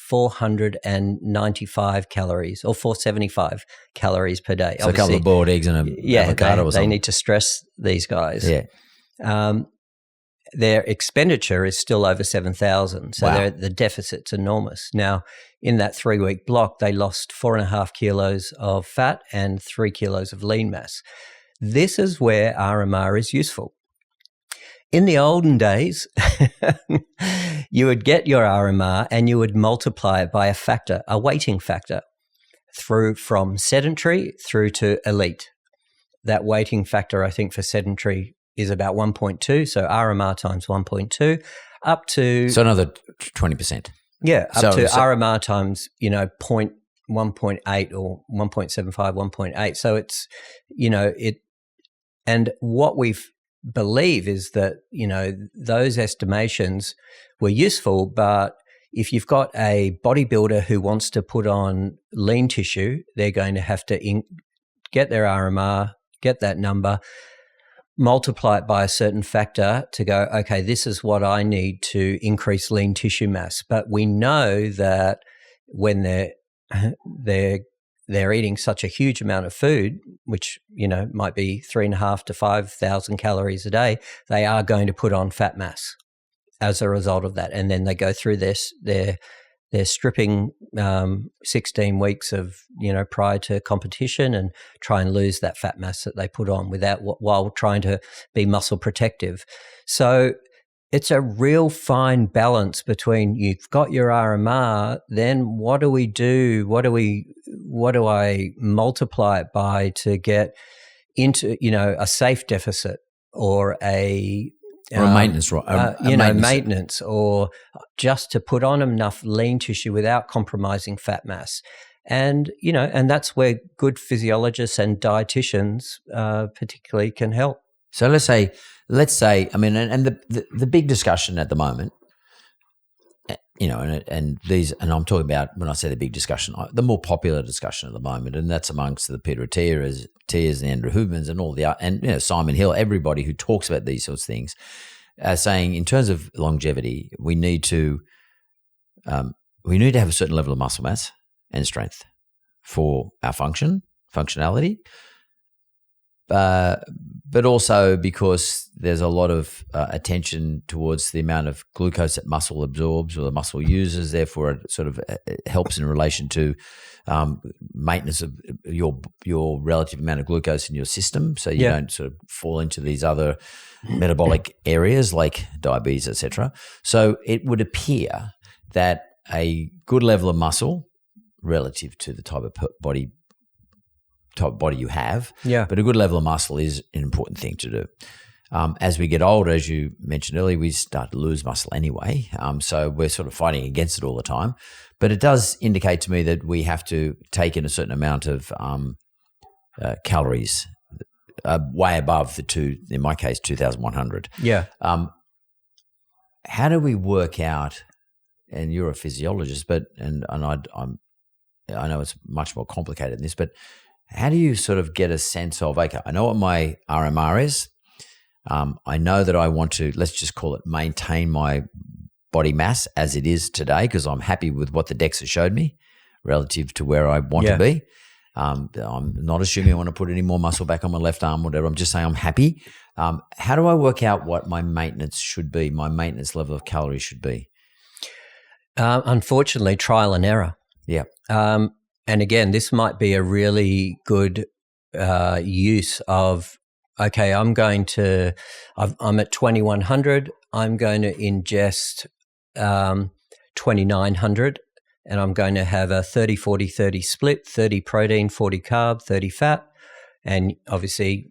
495 calories or 475 calories per day. So obviously, a couple of boiled eggs and an avocado or something. They need to stress these guys. Yeah. Their expenditure is still over 7,000. So Wow. the deficit's enormous. Now, in that 3-week block, they lost 4.5 kilos of fat and 3 kilos of lean mass. This is where RMR is useful. In the olden days, you would get your RMR and you would multiply it by a weighting factor, from sedentary through to elite. That weighting factor, I think, for sedentary is about 1.2, so RMR times 1.2, up to... So another 20%. Yeah, up to RMR times, 1.8 or 1.75, 1.8. So it's, and what we believe is that, those estimations were useful, but if you've got a bodybuilder who wants to put on lean tissue, they're going to have to get their RMR, get that number, multiply it by a certain factor to go, okay, this is what I need to increase lean tissue mass. But we know that when they're eating such a huge amount of food, which, might be 3,500 to 5,000 calories a day, they are going to put on fat mass as a result of that. And then they go through their stripping 16 weeks of, prior to competition and try and lose that fat mass that they put on while trying to be muscle protective. So it's a real fine balance between you've got your RMR, then what do we do? What do I multiply it by to get into, a safe deficit or a maintenance, right? Maintenance, or just to put on enough lean tissue without compromising fat mass. And, and that's where good physiologists and dietitians particularly can help. So let's say, I mean, and the big discussion at the moment, and I'm talking about, when I say the big discussion, the more popular discussion at the moment, and that's amongst the Peter Attias, the Andrew Hubmans, and all Simon Hill, everybody who talks about these sorts of things, saying in terms of longevity, we need to have a certain level of muscle mass and strength for our functionality. But also because there's a lot of attention towards the amount of glucose that muscle absorbs or the muscle uses. Therefore, it sort of helps in relation to maintenance of your relative amount of glucose in your system, so you don't sort of fall into these other metabolic areas like diabetes, etc. So it would appear that a good level of muscle relative to the type of body you have, but a good level of muscle is an important thing to do. As we get older, as you mentioned earlier, we start to lose muscle anyway, so we're sort of fighting against it all the time. But it does indicate to me that we have to take in a certain amount of calories, way above in my case, 2,100. Yeah. How do we work out? And you're a physiologist, I'm I know it's much more complicated than this, but how do you sort of get a sense of, okay, I know what my RMR is. I know that I want to, let's just call it, maintain my body mass as it is today because I'm happy with what the DEXA showed me relative to where I want to be. I'm not assuming I want to put any more muscle back on my left arm, whatever. I'm just saying I'm happy. How do I work out what my maintenance should be, my maintenance level of calories should be? Unfortunately, trial and error. Yeah. And again, this might be a really good use of, okay, I'm at 2100. I'm going to ingest 2900, and I'm going to have a 30-40-30 split, 30 protein, 40 carb, 30 fat. And obviously,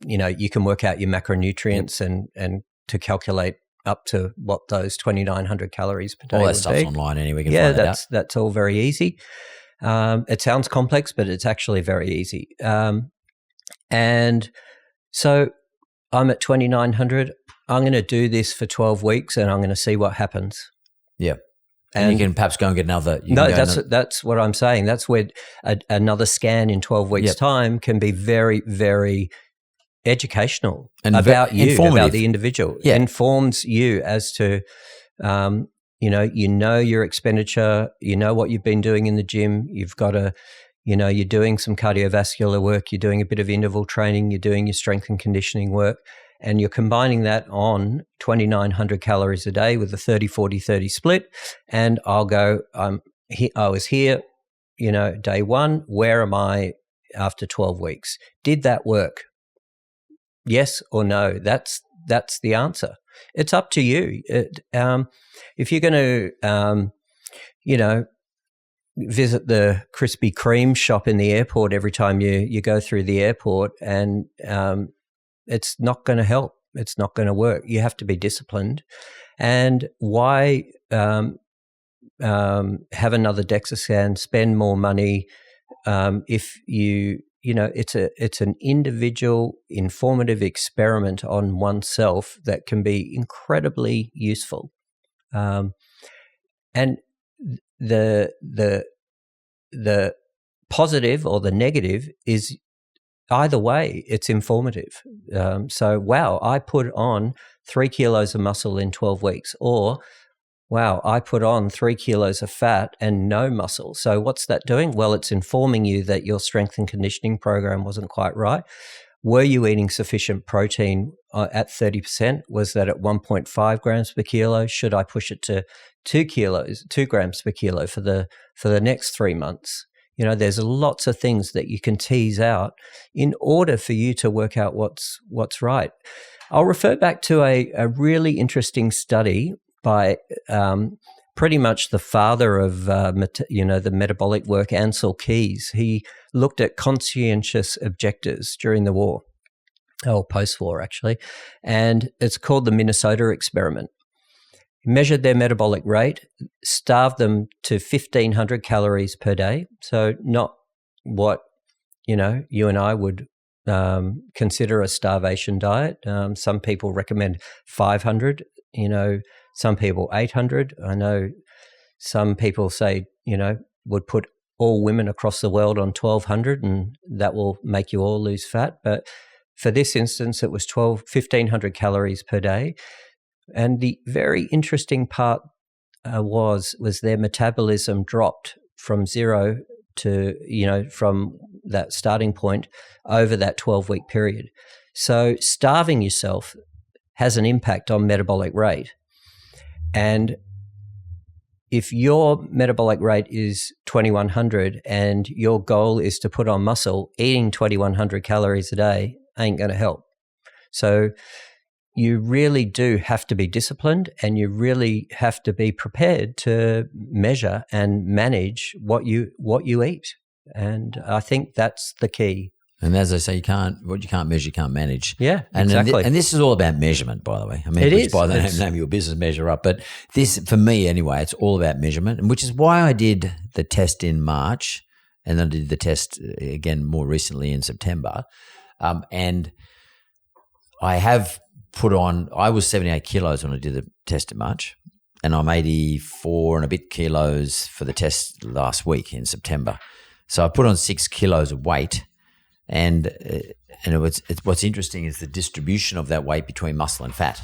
you can work out your macronutrients and to calculate up to what those 2,900 calories per day all that would stuff's be. online anyway. We can find that out. That's all very easy. It sounds complex, but it's actually very easy. And so I'm at 2,900. I'm going to do this for 12 weeks, and I'm going to see what happens. Yeah. And you can perhaps go and get another. That's what I'm saying. That's where another scan in 12 weeks' time can be very, very educational and about you, about the individual. Yeah. Informs you as to, your expenditure, what you've been doing in the gym. You've got you're doing some cardiovascular work, you're doing a bit of interval training, you're doing your strength and conditioning work, and you're combining that on 2,900 calories a day with a 30-40-30 split. And I'll go, I was here, day one, where am I after 12 weeks? Did that work? Yes or no? That's the answer. It's up to you. If you're going to, visit the Krispy Kreme shop in the airport every time you go through the airport, and it's not going to help. It's not going to work. You have to be disciplined. And why have another DEXA scan? Spend more money if it's an individual, informative experiment on oneself that can be incredibly useful. And the positive or the negative is either way, it's informative. I put on 3 kilos of muscle in 12 weeks, or wow, I put on 3 kilos of fat and no muscle. So what's that doing? Well, it's informing you that your strength and conditioning program wasn't quite right. Were you eating sufficient protein at 30%? Was that at 1.5 grams per kilo? Should I push it to 2 grams per kilo for the next 3 months? There's lots of things that you can tease out in order for you to work out what's right. I'll refer back to a really interesting study by pretty much the father of the metabolic work, Ansel Keys. He looked at conscientious objectors during the war, or post-war actually, and it's called the Minnesota experiment. He measured their metabolic rate, starved them to 1,500 calories per day, so not what you and I would consider a starvation diet. Some people recommend 500. Some people 800. I know some people say, would put all women across the world on 1,200, and that will make you all lose fat. But for this instance, it was 1,500 calories per day. And the very interesting part was their metabolism dropped from zero to, from that starting point over that 12-week period. So starving yourself has an impact on metabolic rate. And if your metabolic rate is 2,100 and your goal is to put on muscle, eating 2,100 calories a day ain't going to help. So you really do have to be disciplined, and you really have to be prepared to measure and manage what you eat. And I think that's the key. And as I say, what you can't measure, you can't manage. Yeah, exactly. And this is all about measurement, by the way. I mean, it which is. By the name of your business, Measure Up. But this, for me anyway, it's all about measurement, and which is why I did the test in March, and then I did the test again more recently in September. And I have put on, I was 78 kilos when I did the test in March. and I'm 84 and a bit kilos for the test last week in September. So I put on 6 kilos of weight, and what's interesting is the distribution of that weight between muscle and fat.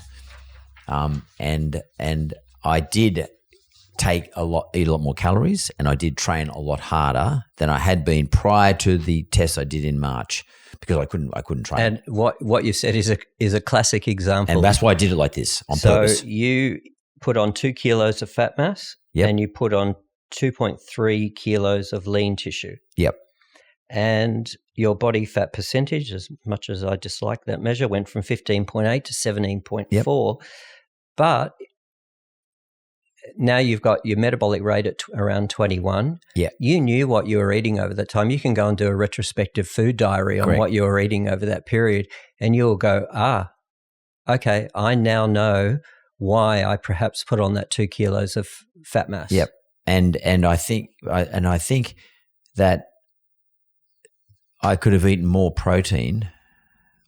And I did eat a lot more calories, and I did train a lot harder than I had been prior to the test I did in March, because I couldn't train. And what you said is a classic example. And that's why I did it like this on purpose. So you put on 2 kilos of fat mass, and you put on 2.3 kilos of lean tissue. Yep. And your body fat percentage, as much as I dislike that measure, went from 15.8 to 17.4. Yep. But now you've got your metabolic rate at around 21. Yeah. You knew what you were eating over that time. You can go and do a retrospective food diary on what you were eating over that period, and you'll go, okay, I now know why I perhaps put on that 2 kilos of fat mass. Yep. And I think that I could have eaten more protein.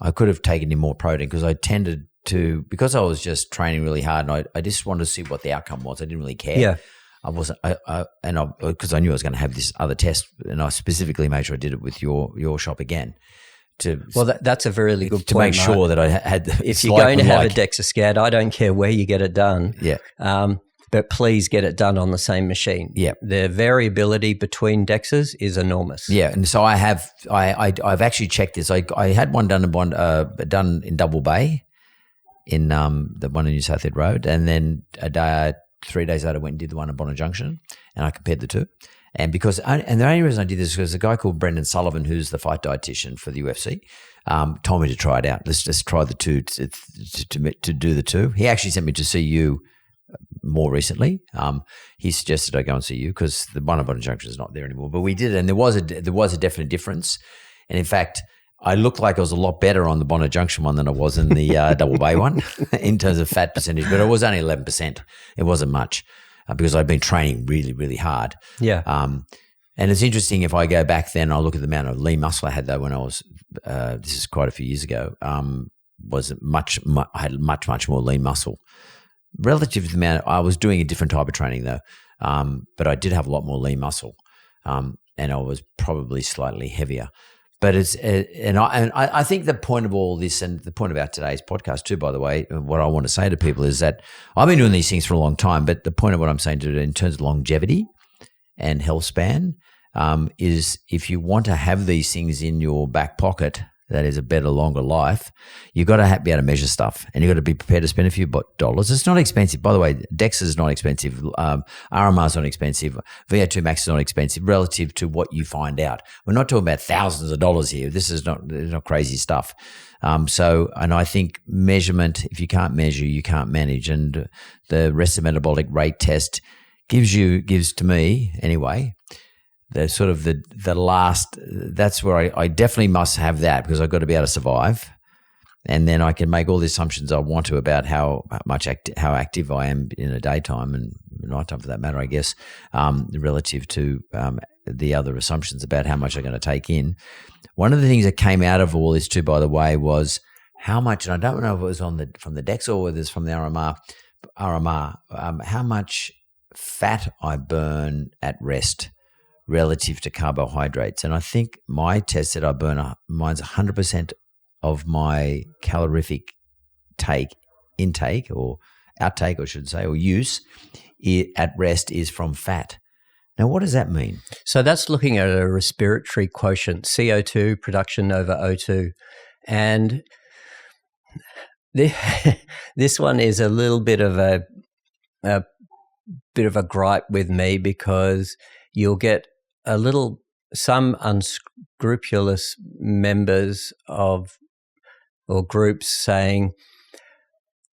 I could have taken in more protein, because I tended to, because I was just training really hard, and I just wanted to see what the outcome was. I didn't really care. Yeah. I wasn't, because I knew I was going to have this other test, and I specifically made sure I did it with your shop again. That's a really good point, to make sure that I had. If you're going to have a DEXA scan, I don't care where you get it done. Yeah. But please get it done on the same machine. Yeah. The variability between DEXAs is enormous. Yeah, and so I've actually checked this. I had one done in Double Bay, in the one in New South Head Road, and then 3 days later I went and did the one in Bondi Junction, and I compared the two. And the only reason I did this was a guy called Brendan Sullivan, who's the fight dietitian for the UFC, told me to try it out. Let's just try the two to do the two. He actually sent me to see you more recently. He suggested I go and see you, because the one at Bondi Junction is not there anymore. But we did, and there was a definite difference. And in fact, I looked like I was a lot better on the Bondi Junction one than I was in the Double Bay one in terms of fat percentage, but it was only 11%. It wasn't much, because I'd been training really, really hard. Yeah. And it's interesting, if I go back then, I'll look at the amount of lean muscle I had though when I was, this is quite a few years ago, I had much more lean muscle. Relative to the amount, I was doing a different type of training though, but I did have a lot more lean muscle, and I was probably slightly heavier. But I think the point of all this, and the point about today's podcast too, by the way, what I want to say to people is that I've been doing these things for a long time, but the point of what I'm saying to in terms of longevity and health span is, if you want to have these things in your back pocket, that is a better, longer life, you've got to be able to measure stuff, and you've got to be prepared to spend a few dollars. It's not expensive. By the way, DEXA is not expensive. RMR is not expensive. VO2 Max is not expensive relative to what you find out. We're not talking about thousands of dollars here. This is not crazy stuff. And I think measurement, if you can't measure, you can't manage. And the rest of metabolic rate test gives to me anyway, the sort of the last, that's where I definitely must have that, because I've got to be able to survive. And then I can make all the assumptions I want to about how active I am in the daytime and nighttime, for that matter, I guess, relative to the other assumptions about how much I'm going to take in. One of the things that came out of all this too, by the way, was how much, and I don't know if it was from the DEXA or whether it's from the RMR, how much fat I burn at rest relative to carbohydrates. And I think my test said mine's 100% of my calorific intake or outtake, I should say, or use at rest is from fat. Now, what does that mean? So that's looking at a respiratory quotient, CO2 production over O2. And this one is a little bit of a gripe with me, because you'll get some unscrupulous members of or groups saying,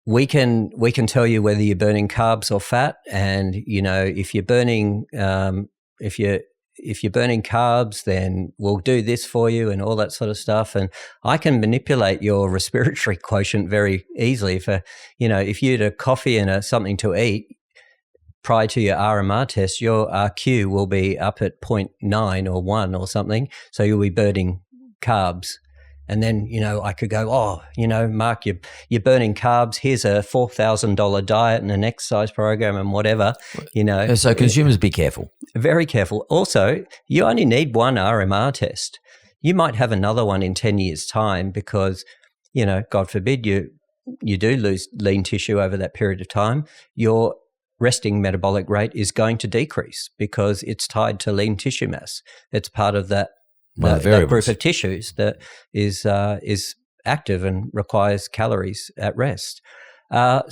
we can tell you whether you're burning carbs or fat, and if you're burning carbs, then we'll do this for you and all that sort of stuff. And I can manipulate your respiratory quotient very easily. If you had a coffee and something to eat prior to your RMR test, your RQ will be up at 0.9 or 1 or something, so you'll be burning carbs. And then, I could go, Mark, you're burning carbs. Here's a $4,000 diet and an exercise program and whatever, So consumers, be careful. Very careful. Also, you only need one RMR test. You might have another one in 10 years' time because, God forbid you do lose lean tissue over that period of time. Your resting metabolic rate is going to decrease because it's tied to lean tissue mass. It's part of that group of tissues that is active and requires calories at rest. The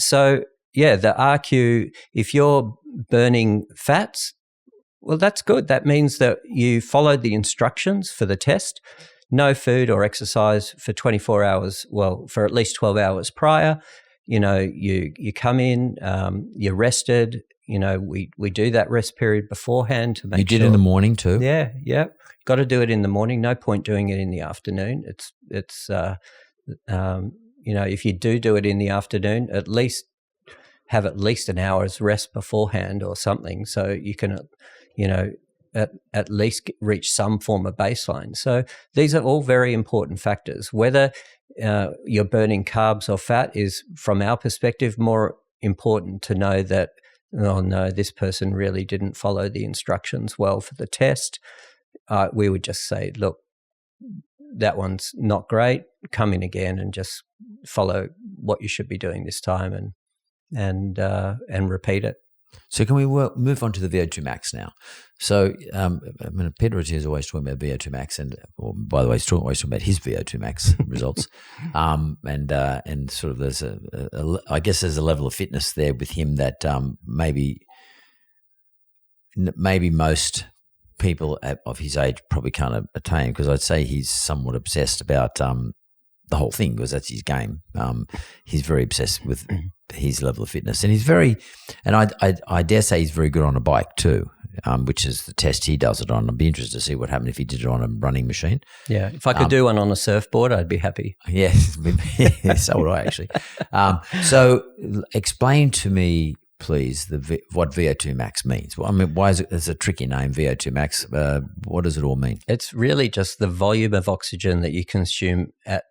RQ, if you're burning fats, well, that's good. That means that you followed the instructions for the test. No food or exercise for 24 hours, for at least 12 hours prior. You come in, you're rested. We do that rest period beforehand to make sure. You did in the morning too? Yeah. Got to do it in the morning. No point doing it in the afternoon. It's if you do it in the afternoon, at least have at least an hour's rest beforehand or something, so you can, at least reach some form of baseline. So these are all very important factors. Whether you're burning carbs or fat is, from our perspective, more important to know that, oh no, this person really didn't follow the instructions well for the test. We would just say, look, that one's not great. Come in again and just follow what you should be doing this time and repeat it. So can we move on to the VO2 Max now? So Peter is always talking about VO2 Max, by the way, he's always talking about his VO2 Max results, and sort of there's I guess there's a level of fitness there with him that maybe most people of his age probably can't attain, because I'd say he's somewhat obsessed about the whole thing, because that's his game. He's very obsessed with his level of fitness, and he's very, and I dare say he's very good on a bike too, which is the test he does it on. I'd be interested to see what happened if he did it on a running machine. Yeah, if I could do one on a surfboard, I'd be happy. Yes, so would I actually. So explain to me, please, what VO2 Max means. Well, I mean, why is it? It's a tricky name, VO2 Max. What does it all mean? It's really just the volume of oxygen that you consume at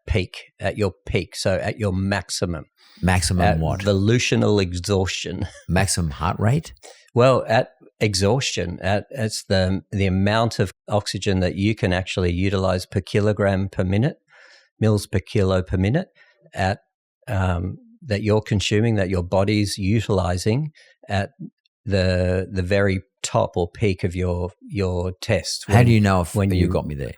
your peak, so at your maximum. Maximum what? Volitional exhaustion. Maximum heart rate? Well, at exhaustion, it's the amount of oxygen that you can actually utilize per kilogram per minute, mils per kilo per minute, at that you're consuming, that your body's utilizing at the very top or peak of your test. How do you know if you got me there?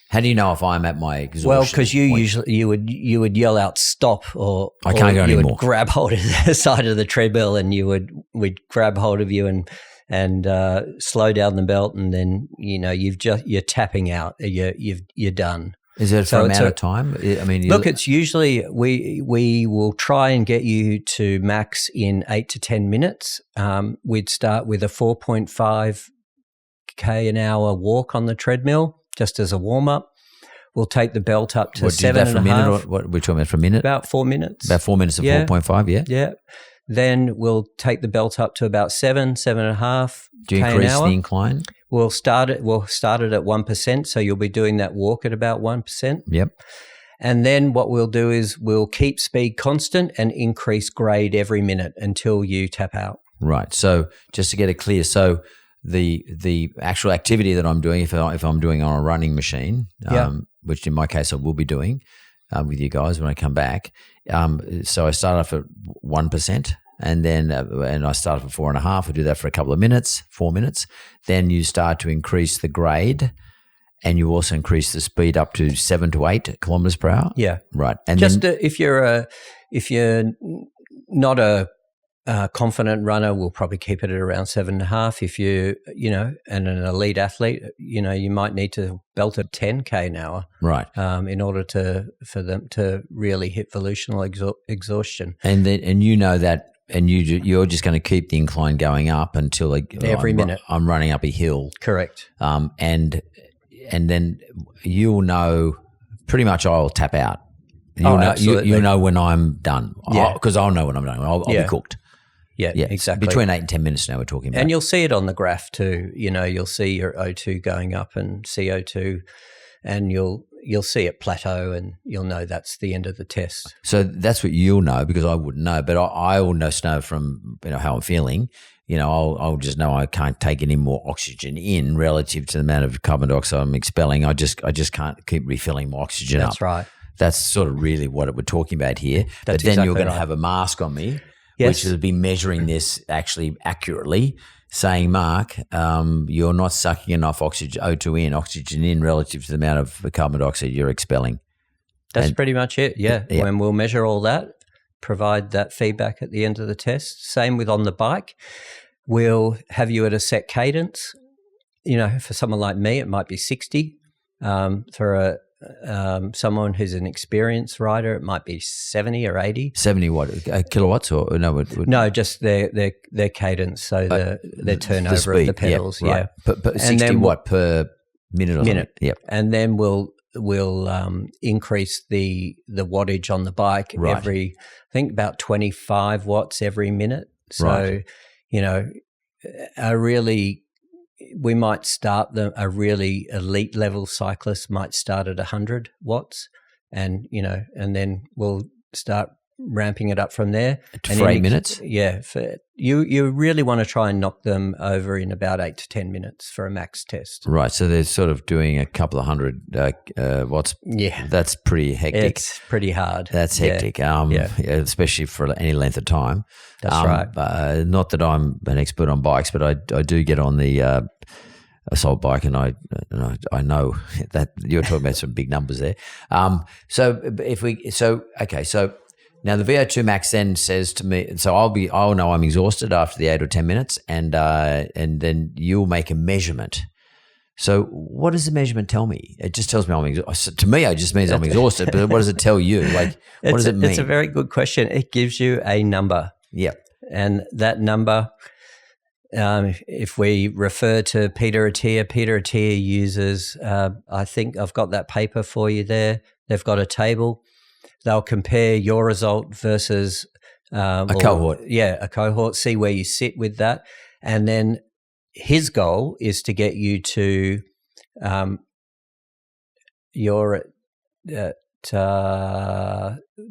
How do you know if I'm at my exhaustion? Well, because you would yell out stop, or I can't go anymore. You would grab hold of the side of the treadmill, and we'd grab hold of you and slow down the belt, and then you're tapping out. You're done. Is it for amount of time? I mean, look, it's usually we will try and get you to max in 8 to 10 minutes. We'd start with a 4.5 k an hour walk on the treadmill just as a warm up. We'll take the belt up to 7.5. What we're talking about for a minute? About 4 minutes. About 4 minutes of 4.5. Yeah. Yeah. Then we'll take the belt up to about 7.5. Do you increase the incline? We'll start it at 1%, so you'll be doing that walk at about 1%. Yep. And then what we'll do is we'll keep speed constant and increase grade every minute until you tap out. Right. So just to get it clear, so the actual activity that I'm doing, if I'm doing on a running machine, which in my case I will be doing with you guys when I come back, so I start off at 1%. And then I start for 4.5. I do that for a couple of minutes, 4 minutes. Then you start to increase the grade, and you also increase the speed up to 7 to 8 kilometers per hour. Yeah, right. And just if you're not a confident runner, we'll probably keep it at around 7.5. If and an elite athlete, you might need to belt at 10k an hour, right? In order for them to really hit volitional exhaustion. And that. And you're just going to keep the incline going up until every minute I'm running up a hill. Correct. And then you'll know pretty much I'll tap out. Absolutely. You'll know when I'm done. Yeah. Because I'll know when I'm done. I'll be cooked. Yeah, exactly. Between 8 and 10 minutes now we're talking about. And you'll see it on the graph too. You'll see your O2 going up and CO2, and you'll you'll see it plateau, and you'll know that's the end of the test. So that's what you'll know, because I wouldn't know, but I almost know from how I'm feeling. I'll just know I can't take any more oxygen in relative to the amount of carbon dioxide I'm expelling. I just can't keep refilling my oxygen up. That's right. That's sort of really what we're talking about here. That's but then exactly you're going right. to have a mask on me, Yes. which will be measuring this actually accurately, saying, Mark, you're not sucking enough oxygen in relative to the amount of carbon dioxide you're expelling. That's pretty much it, yeah. Yeah. When we'll measure all that, provide that feedback at the end of the test. Same with on the bike. We'll have you at a set cadence. For someone like me, it might be 60. For someone who's an experienced rider, it might be 70 or 80. 70 what? Kilowatts or no? No, just their cadence, so their turnover the speed, of the pedals. yeah. Right. Yeah. But 60 what per minute or minute. something? Yep. And then we'll increase the wattage on the bike every, I think about 25 watts every minute. So, we might start a really elite level cyclist might start at 100 watts, and then we'll start ramping it up from there. For 8 minutes? Yeah. You really want to try and knock them over in about 8 to 10 minutes for a max test. Right. So they're sort of doing a couple of hundred watts. Yeah. That's pretty hectic. It's pretty hard. That's hectic. Especially for any length of time. That's right. Not that I'm an expert on bikes, but I do get on the assault bike, and I know that you're talking about some big numbers there. So now the VO2 Max then says to me, so I'll know I'm exhausted after the 8 or 10 minutes, and then you'll make a measurement. So what does the measurement tell me? It just tells me I'm exhausted. To me, it just means I'm exhausted. But what does it tell you? Like, what does it mean? It's a very good question. It gives you a number. Yeah. And that number, if we refer to Peter Attia uses, I think I've got that paper for you there. They've got a table. They'll compare your result versus a cohort. Yeah, a cohort, see where you sit with that. And then his goal is to get you to you're at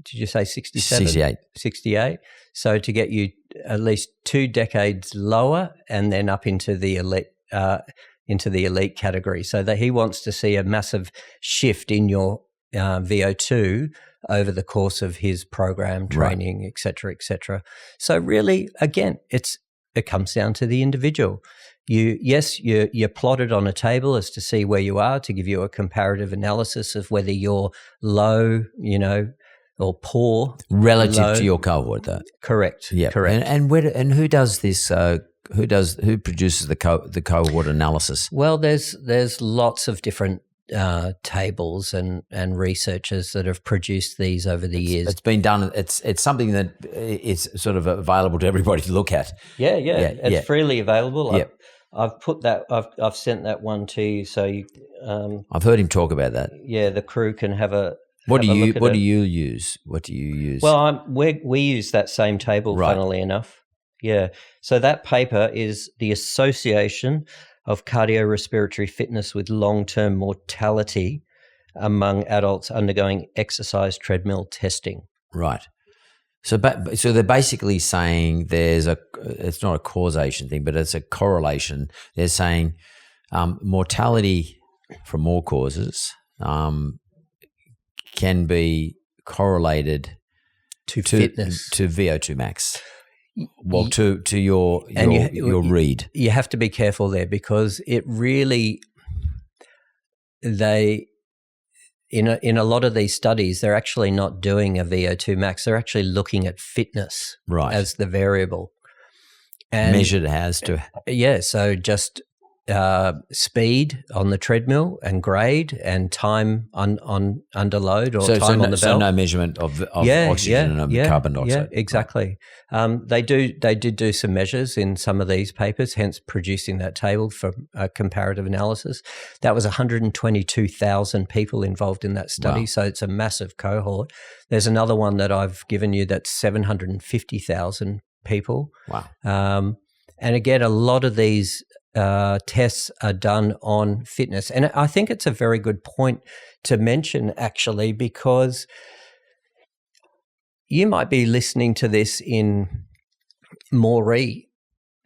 did you say 67? 68. 68. So to get you at least 2 decades lower and then up into the elite category. So that he wants to see a massive shift in your VO2 over the course of his program, training, et cetera, et cetera. So really, again, it comes down to the individual. You're plotted on a table as to see where you are, to give you a comparative analysis of whether you're low, or poor relative to your cohort, though. Correct. Yeah. Correct. And who does this? Who produces the cohort analysis? Well, there's lots of different tables and researchers that have produced these over the years. It's been done. It's something that is sort of available to everybody to look at. Yeah. It's freely available. Yeah. I've put that. I've sent that one to you, so you. I've heard him talk about that. Yeah, the crew can have a. What do you use? Well, we use that same table, funnily enough. Yeah. So that paper is the Association of Cardiorespiratory Fitness with Long-Term Mortality among adults undergoing exercise treadmill testing. Right. So they're basically saying it's not a causation thing, but it's a correlation. They're saying mortality from all causes can be correlated to fitness, to VO2 max. Well, to your read. You have to be careful there, because it really in a lot of these studies, they're actually not doing a VO2 max. They're actually looking at fitness as the variable. And measured as to so just speed on the treadmill and grade and time on under load or time on the belt. So no measurement of oxygen and carbon dioxide. Yeah, exactly. They did do some measures in some of these papers, hence producing that table for comparative analysis. That was 122,000 people involved in that study, so it's a massive cohort. There's another one that I've given you that's 750,000 people. Wow. And again, a lot of these tests are done on fitness. And I think it's a very good point to mention, actually, because you might be listening to this in Moree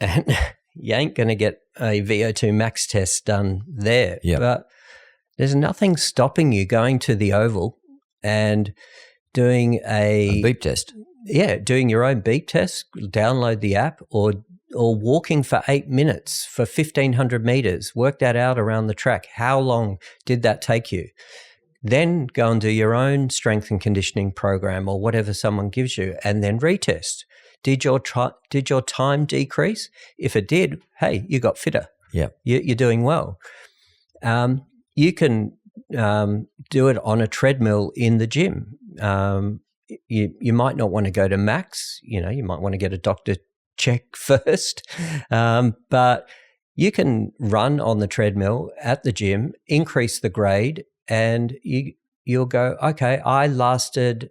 and you ain't going to get a VO2 Max test done there. Yep. But there's nothing stopping you going to the Oval and doing a beep test. Yeah, doing your own beep test, download the app, or walking for 8 minutes for 1,500 meters. Work that out around the track. How long did that take you? Then go and do your own strength and conditioning program or whatever someone gives you, and then retest. Did your time decrease? If it did, hey, you got fitter. Yeah, you're doing well. You can do it on a treadmill in the gym. You might not want to go to max. You might want to get a doctor check first, but you can run on the treadmill at the gym, increase the grade, and you'll go, okay, I lasted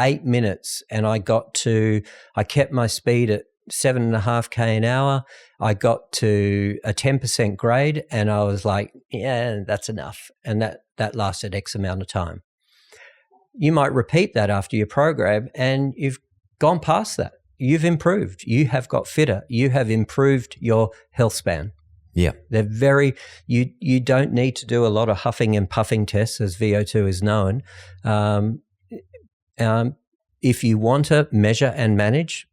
8 minutes and I kept my speed at 7.5 k an hour. I got to a 10% grade and I was like, yeah, that's enough. And that lasted X amount of time. You might repeat that after your program and you've gone past that. You've improved. You have got fitter. You have improved your health span. Yeah. They're you don't need to do a lot of huffing and puffing tests, as VO2 is known. If you want to measure and manage,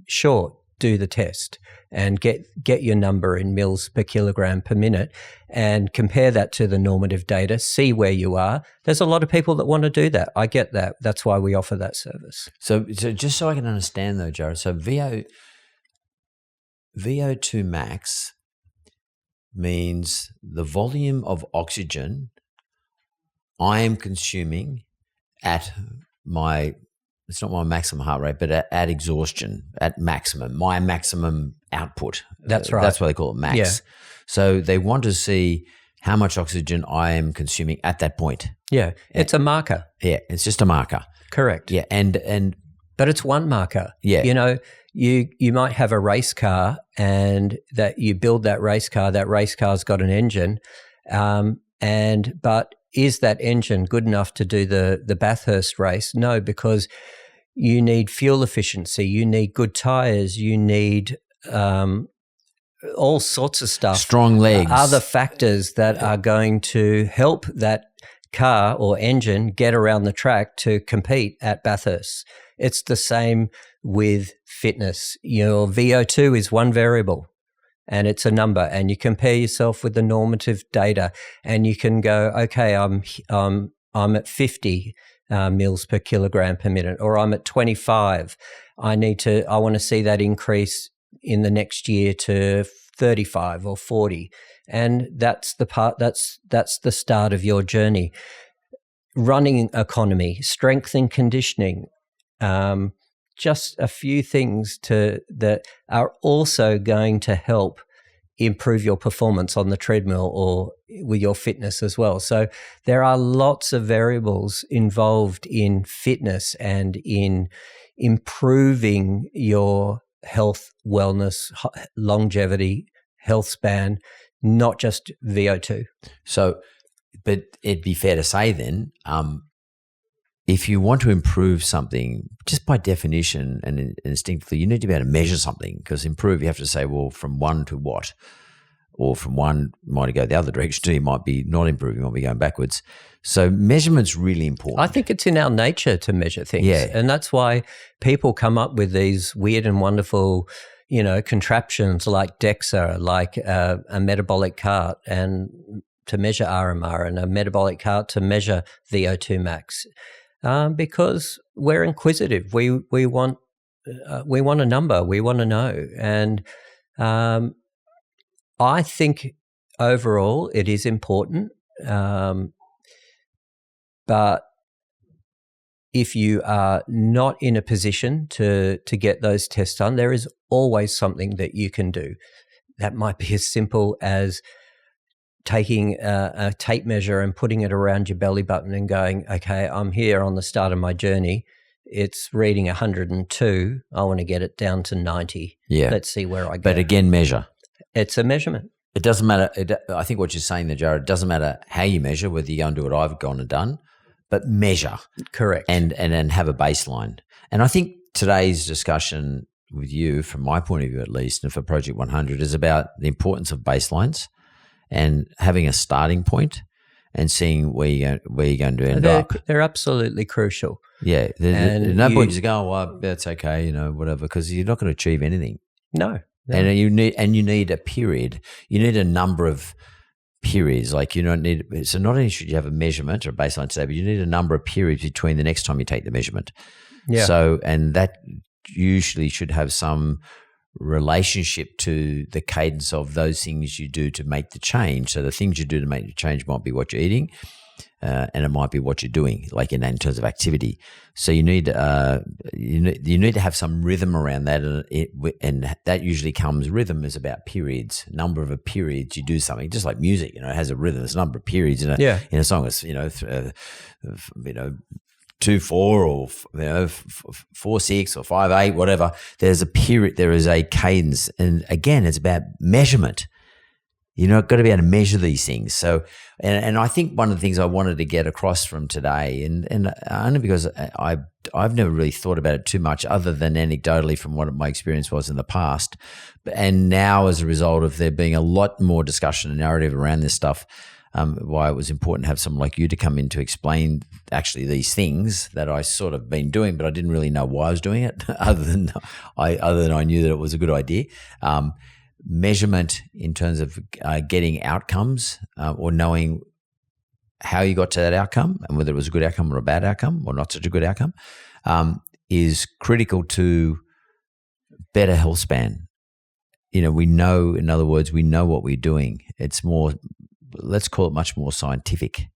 sure, do the test and get your number in mils per kilogram per minute and compare that to the normative data, see where you are. There's a lot of people that want to do that. I get that. That's why we offer that service. So just so I can understand though, Jarrod, so VO2 max means the volume of oxygen I am consuming at it's not my maximum heart rate, but at exhaustion, at maximum, my maximum output. That's right. That's why they call it max. Yeah. So they want to see how much oxygen I am consuming at that point. Yeah, it's a marker. Yeah, it's just a marker. Correct. Yeah, but it's one marker. Yeah. You might have a race car and that you build that race car's got an engine, but is that engine good enough to do the Bathurst race? No, because you need fuel efficiency, you need good tires, you need all sorts of stuff. Strong legs. Other factors that are going to help that car or engine get around the track to compete at Bathurst. It's the same with fitness. Your VO2 is one variable and it's a number, and you compare yourself with the normative data and you can go, okay, I'm at 50 mils per kilogram per minute, or I'm at 25. I want to see that increase in the next year to 35 or 40. And that's the start of your journey. Running economy, strength and conditioning, just a few things that are also going to help improve your performance on the treadmill or with your fitness as well. So there are lots of variables involved in fitness and in improving your health, wellness, longevity, health span, not just VO2. So, but it'd be fair to say then, if you want to improve something, just by definition and instinctively, you need to be able to measure something, because improve, you have to say, well, from one to what? Or from one, you might go the other direction, two, you might be not improving, you might be going backwards. So measurement's really important. I think it's in our nature to measure things. Yeah. And that's why people come up with these weird and wonderful, contraptions like DEXA, like a metabolic cart and to measure RMR, and a metabolic cart to measure VO2 max. Because we're inquisitive. We want a number. We want to know. And I think overall it is important. But if you are not in a position to get those tests done, there is always something that you can do. That might be as simple as taking a tape measure and putting it around your belly button and going, okay, I'm here on the start of my journey. It's reading 102. I want to get it down to 90. Yeah. Let's see where I go. But again, measure. It's a measurement. It doesn't matter. I think what you're saying there, Jarrod, it doesn't matter how you measure, whether you go and do what I've gone and done, but measure. Correct. And then have a baseline. And I think today's discussion with you, from my point of view at least, and for Project 100, is about the importance of baselines and having a starting point and seeing where you're going to end up. They're absolutely crucial. Yeah. There's no point just going, well, that's okay, whatever, because you're not going to achieve anything. No. And you need a period. You need a number of periods. Like you don't need. So not only should you have a measurement or a baseline today, but you need a number of periods between the next time you take the measurement. Yeah. So, and that usually should have some relationship to the cadence of those things you do to make the change. So the things you do to make the change might be what you're eating, and it might be what you're doing, like in terms of activity. So you need to have some rhythm around that, and that usually comes. Rhythm is about periods, number of periods you do something, just like music. It has a rhythm. There's a number of periods in a song. It's 2/4 or 4/6 or 5/8, whatever. There's a period. There is a cadence, and again, it's about measurement. Got to be able to measure these things. So, and I think one of the things I wanted to get across from today, and only because I've never really thought about it too much, other than anecdotally from what my experience was in the past, and now as a result of there being a lot more discussion and narrative around this stuff. Why it was important to have someone like you to come in to explain actually these things that I sort of been doing, but I didn't really know why I was doing it, other than I knew that it was a good idea. Measurement in terms of getting outcomes or knowing how you got to that outcome and whether it was a good outcome or a bad outcome or not such a good outcome is critical to better health span. We know, in other words, we know what we're doing. It's more, let's call it much more scientific.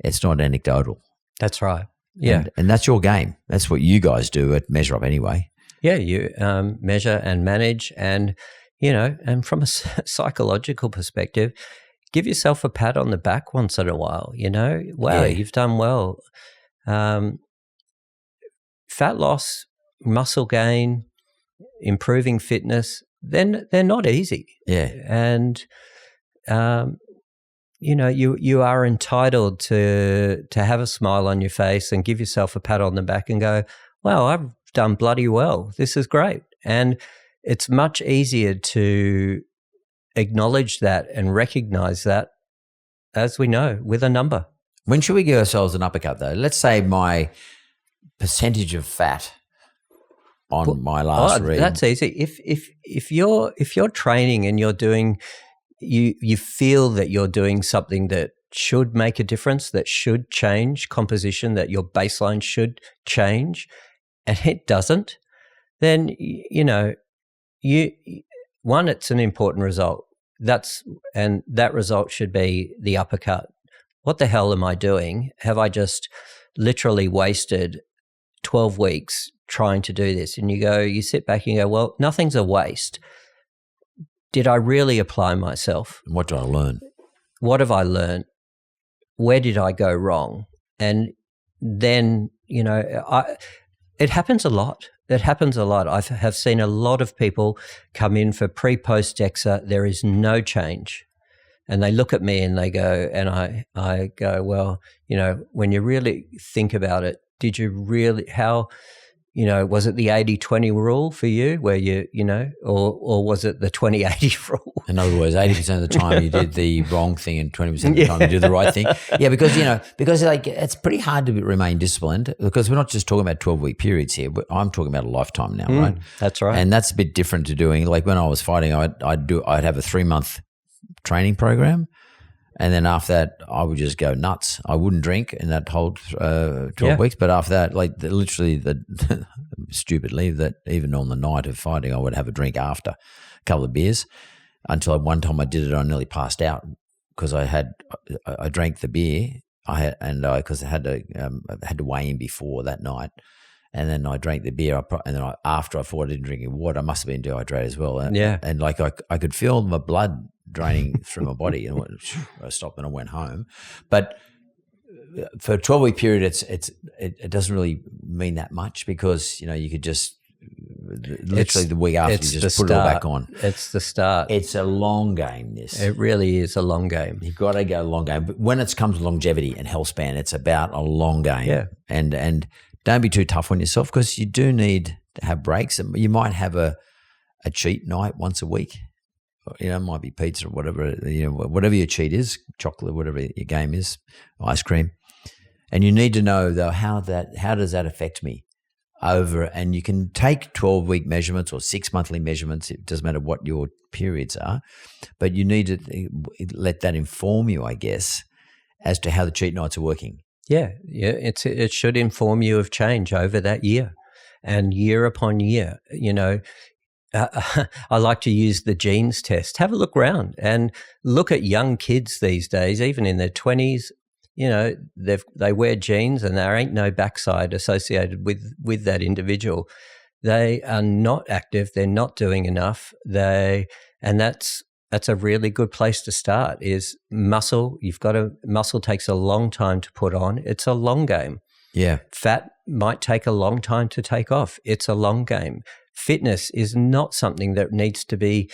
It's not anecdotal. That's right. Yeah. And that's your game. That's what you guys do at Measure Up anyway. Yeah, you measure and manage and, and from a psychological perspective, give yourself a pat on the back once in a while, wow, you've done well. Fat loss, muscle gain, improving fitness, then they're not easy. Yeah. And, you are entitled to have a smile on your face and give yourself a pat on the back and go, wow, I've done bloody well. This is great. And it's much easier to acknowledge that and recognize that, as we know, with a number. When should we give ourselves an uppercut, though? Let's say my percentage of fat on my last read. That's easy. If you're training and you're doing, you feel that you're doing something that should make a difference, that should change composition, that your baseline should change, and it doesn't, then it's an important result. And that result should be the uppercut. What the hell am I doing? Have I just literally wasted 12 weeks trying to do this? And you sit back and you go, well, nothing's a waste. Did I really apply myself? What did I learn? What have I learned? Where did I go wrong? And then, it happens a lot. It happens a lot. I have seen a lot of people come in for pre-post DEXA. There is no change. And they look at me and they go, and I go, well, when you really think about it, did you really, was it the 80-20 rule for you where or was it the 20-80 rule? In other words, 80% of the time you did the wrong thing and 20% of the time you did the right thing. Yeah, because like it's pretty hard to remain disciplined because we're not just talking about 12-week periods here, but I'm talking about a lifetime now, right? That's right. And that's a bit different to doing, like when I was fighting, I'd have a 3-month training program. And then after that, I would just go nuts. I wouldn't drink in that whole 12 weeks. But after that, like stupidly, that even on the night of fighting, I would have a drink after a couple of beers until one time I did it, I nearly passed out because I drank the beer. Because I had to weigh in before that night. And then I drank the beer, after I thought I didn't drink any water, I must have been dehydrated as well. And like I could feel my blood draining through my body, and I stopped and I went home. But for a 12-week period, it doesn't really mean that much because you could just literally the week after you just put it all back on. It's the start. It's a long game, this. It really is a long game. You've got to go long game. But when it comes to longevity and health span, it's about a long game. Yeah. And don't be too tough on yourself, because you do need to have breaks. You might have a cheat night once a week. It might be pizza or whatever, whatever your cheat is, chocolate, whatever your game is, ice cream. And you need to know, though, how does that affect me over, and you can take 12-week measurements or 6 monthly measurements. It doesn't matter what your periods are, but you need to let that inform you, I guess, as to how the cheat nights are working. Yeah. It should inform you of change over that year and year upon year, I like to use the genes test. Have a look around and look at young kids these days, even in their 20s. They wear jeans and there ain't no backside associated with that individual. They are not active. They're not doing enough. And that's a really good place to start. Is muscle. Muscle takes a long time to put on. It's a long game. Yeah. Fat might take a long time to take off. It's a long game. Fitness is not something that needs to be,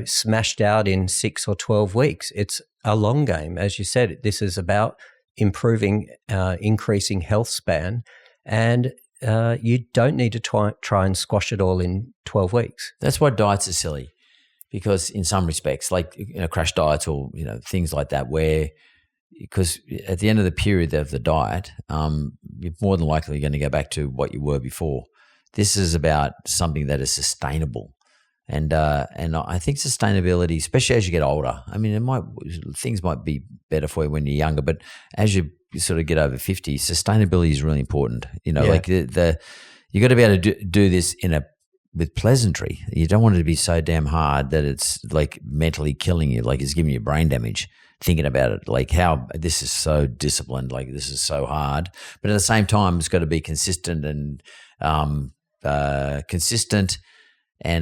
smashed out in 6 or 12 weeks. It's a long game. As you said, this is about improving, increasing health span, and you don't need to try and squash it all in 12 weeks. That's why diets are silly, because in some respects, like crash diets or things like that, because at the end of the period of the diet, you're more than likely going to go back to what you were before. This is about something that is sustainable, and I think sustainability, especially as you get older. I mean, things might be better for you when you're younger, but as you sort of get over 50, sustainability is really important. Like you got to be able to do this with pleasantry. You don't want it to be so damn hard that it's like mentally killing you, like it's giving you brain damage thinking about it, like how this is so disciplined, like this is so hard. But at the same time, it's got to be consistent and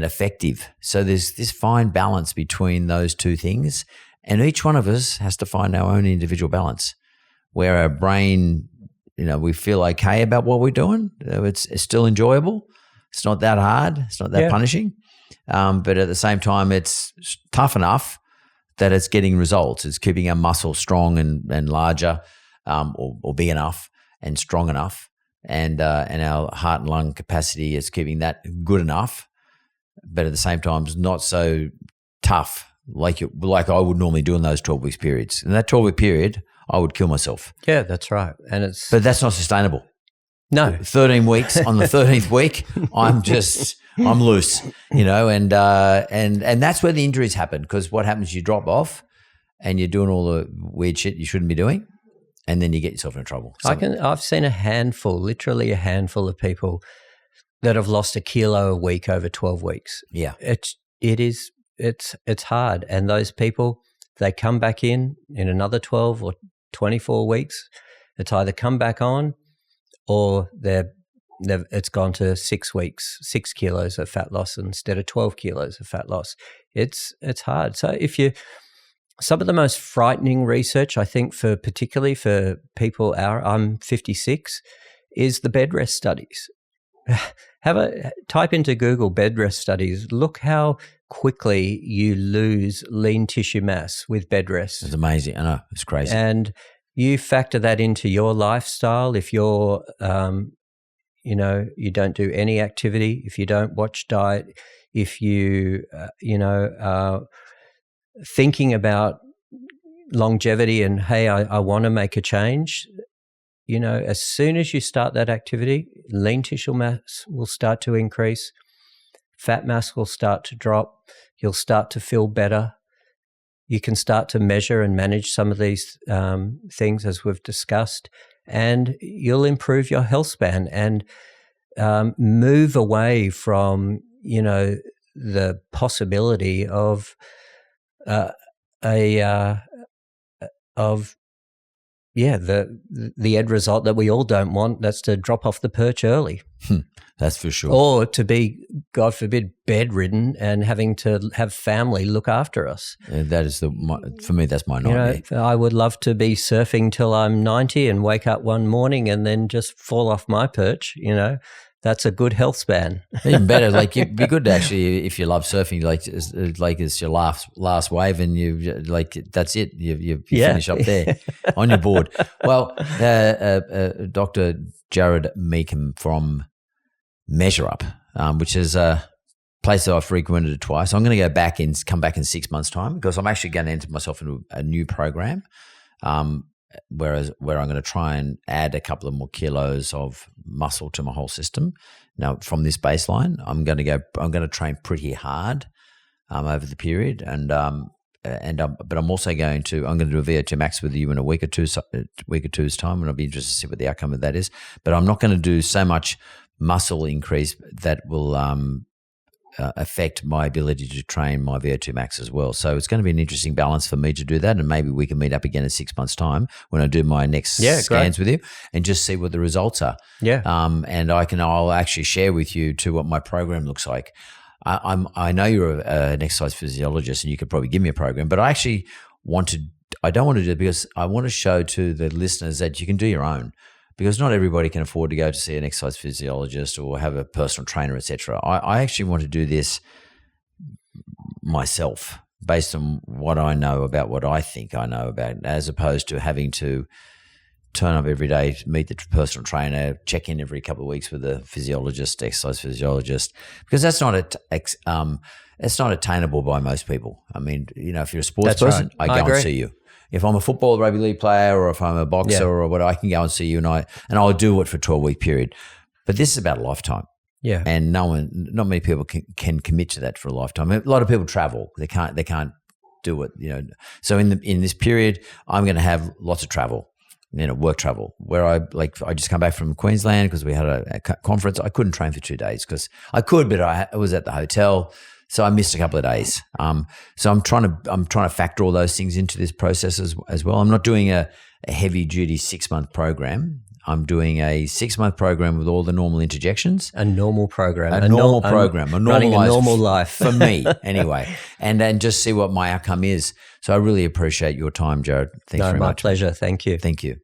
effective. So there's this fine balance between those two things, and each one of us has to find our own individual balance, where our brain, we feel okay about what we're doing. It's still enjoyable. It's not that hard. It's not that punishing. But at the same time, it's tough enough that it's getting results. It's keeping our muscle strong and larger, or big enough and strong enough. And our heart and lung capacity is keeping that good enough, but at the same time, it's not so tough like I would normally do in those 12 weeks periods. In that 12-week period, I would kill myself. Yeah, that's right. But that's not sustainable. No. 13 weeks, on the 13th week, I'm loose, and that's where the injuries happen, because what happens, you drop off and you're doing all the weird shit you shouldn't be doing, and then you get yourself into trouble. I've seen literally a handful of people that have lost 1 kilo a week over 12 weeks. Yeah. It's hard. And those people, they come back in another 12 or 24 weeks. It's either come back on or it's gone to 6 weeks, 6 kilos of fat loss instead of 12 kilos of fat loss. It's hard. So some of the most frightening research, I think, particularly for people I'm 56, is the bed rest studies. Type into Google bed rest studies. Look how quickly you lose lean tissue mass with bed rest. It's amazing. I know, it's crazy. And you factor that into your lifestyle. If you're, you don't do any activity, if you don't watch diet, if you, thinking about longevity and, hey, I want to make a change, as soon as you start that activity, lean tissue mass will start to increase, fat mass will start to drop, you'll start to feel better. You can start to measure and manage some of these things, as we've discussed, and you'll improve your health span and move away from, the possibility of the end result that we all don't want. That's to drop off the perch early. That's for sure. Or to be, God forbid, bedridden and having to have family look after us. That is for me, that's my nightmare. I would love to be surfing till I'm 90 and wake up one morning and then just fall off my perch. That's a good health span. Even better, like it'd be good to actually, if you love surfing, like it's your last wave, and you like that's it. You finish up there on your board. Well, Dr. Jarrod Meerkin from Measure Up, which is a place that I've frequented twice. I'm going to go back and come back in 6 months' time, because I'm actually going to enter myself into a new program. Where I'm going to try and add a couple of more kilos of muscle to my whole system. Now, from this baseline, I'm going to train pretty hard over the period, but I'm also going to do a VO2 Max with you in a week or two's time, and I'll be interested to see what the outcome of that is. But I'm not going to do so much muscle increase that will affect my ability to train my VO2 Max as well. So it's going to be an interesting balance for me to do that, and maybe we can meet up again in 6 months' time when I do my next scans with you and just see what the results are. Yeah. And I'll actually share with you too what my program looks like. I know you're an exercise physiologist and you could probably give me a program, but I don't want to do it because I want to show to the listeners that you can do your own. Because not everybody can afford to go to see an exercise physiologist or have a personal trainer, etc. I actually want to do this myself based on what I know about what I think I know about, as opposed to having to turn up every day, meet the personal trainer, check in every couple of weeks with a physiologist, exercise physiologist, because that's not it's not attainable by most people. I mean, if you're a sports person, right. I go and see you. If I'm a football, rugby league player, or if I'm a boxer or what, I can go and see you, and I'll do it for a 12-week period. But this is about a lifetime. Yeah. And not many people can commit to that for a lifetime. A lot of people travel. They can't do it, So in this period, I'm going to have lots of travel, work travel, where I just come back from Queensland because we had a conference. I couldn't train for 2 days because I could, but I was at the hotel. So I missed a couple of days. So I'm trying to factor all those things into this process as well. I'm not doing a heavy duty 6-month program. I'm doing a 6-month program with all the normal interjections. A normal program. A normal life for me anyway. And then just see what my outcome is. So I really appreciate your time, Jarrod. Thanks very much. My pleasure. Thank you. Thank you.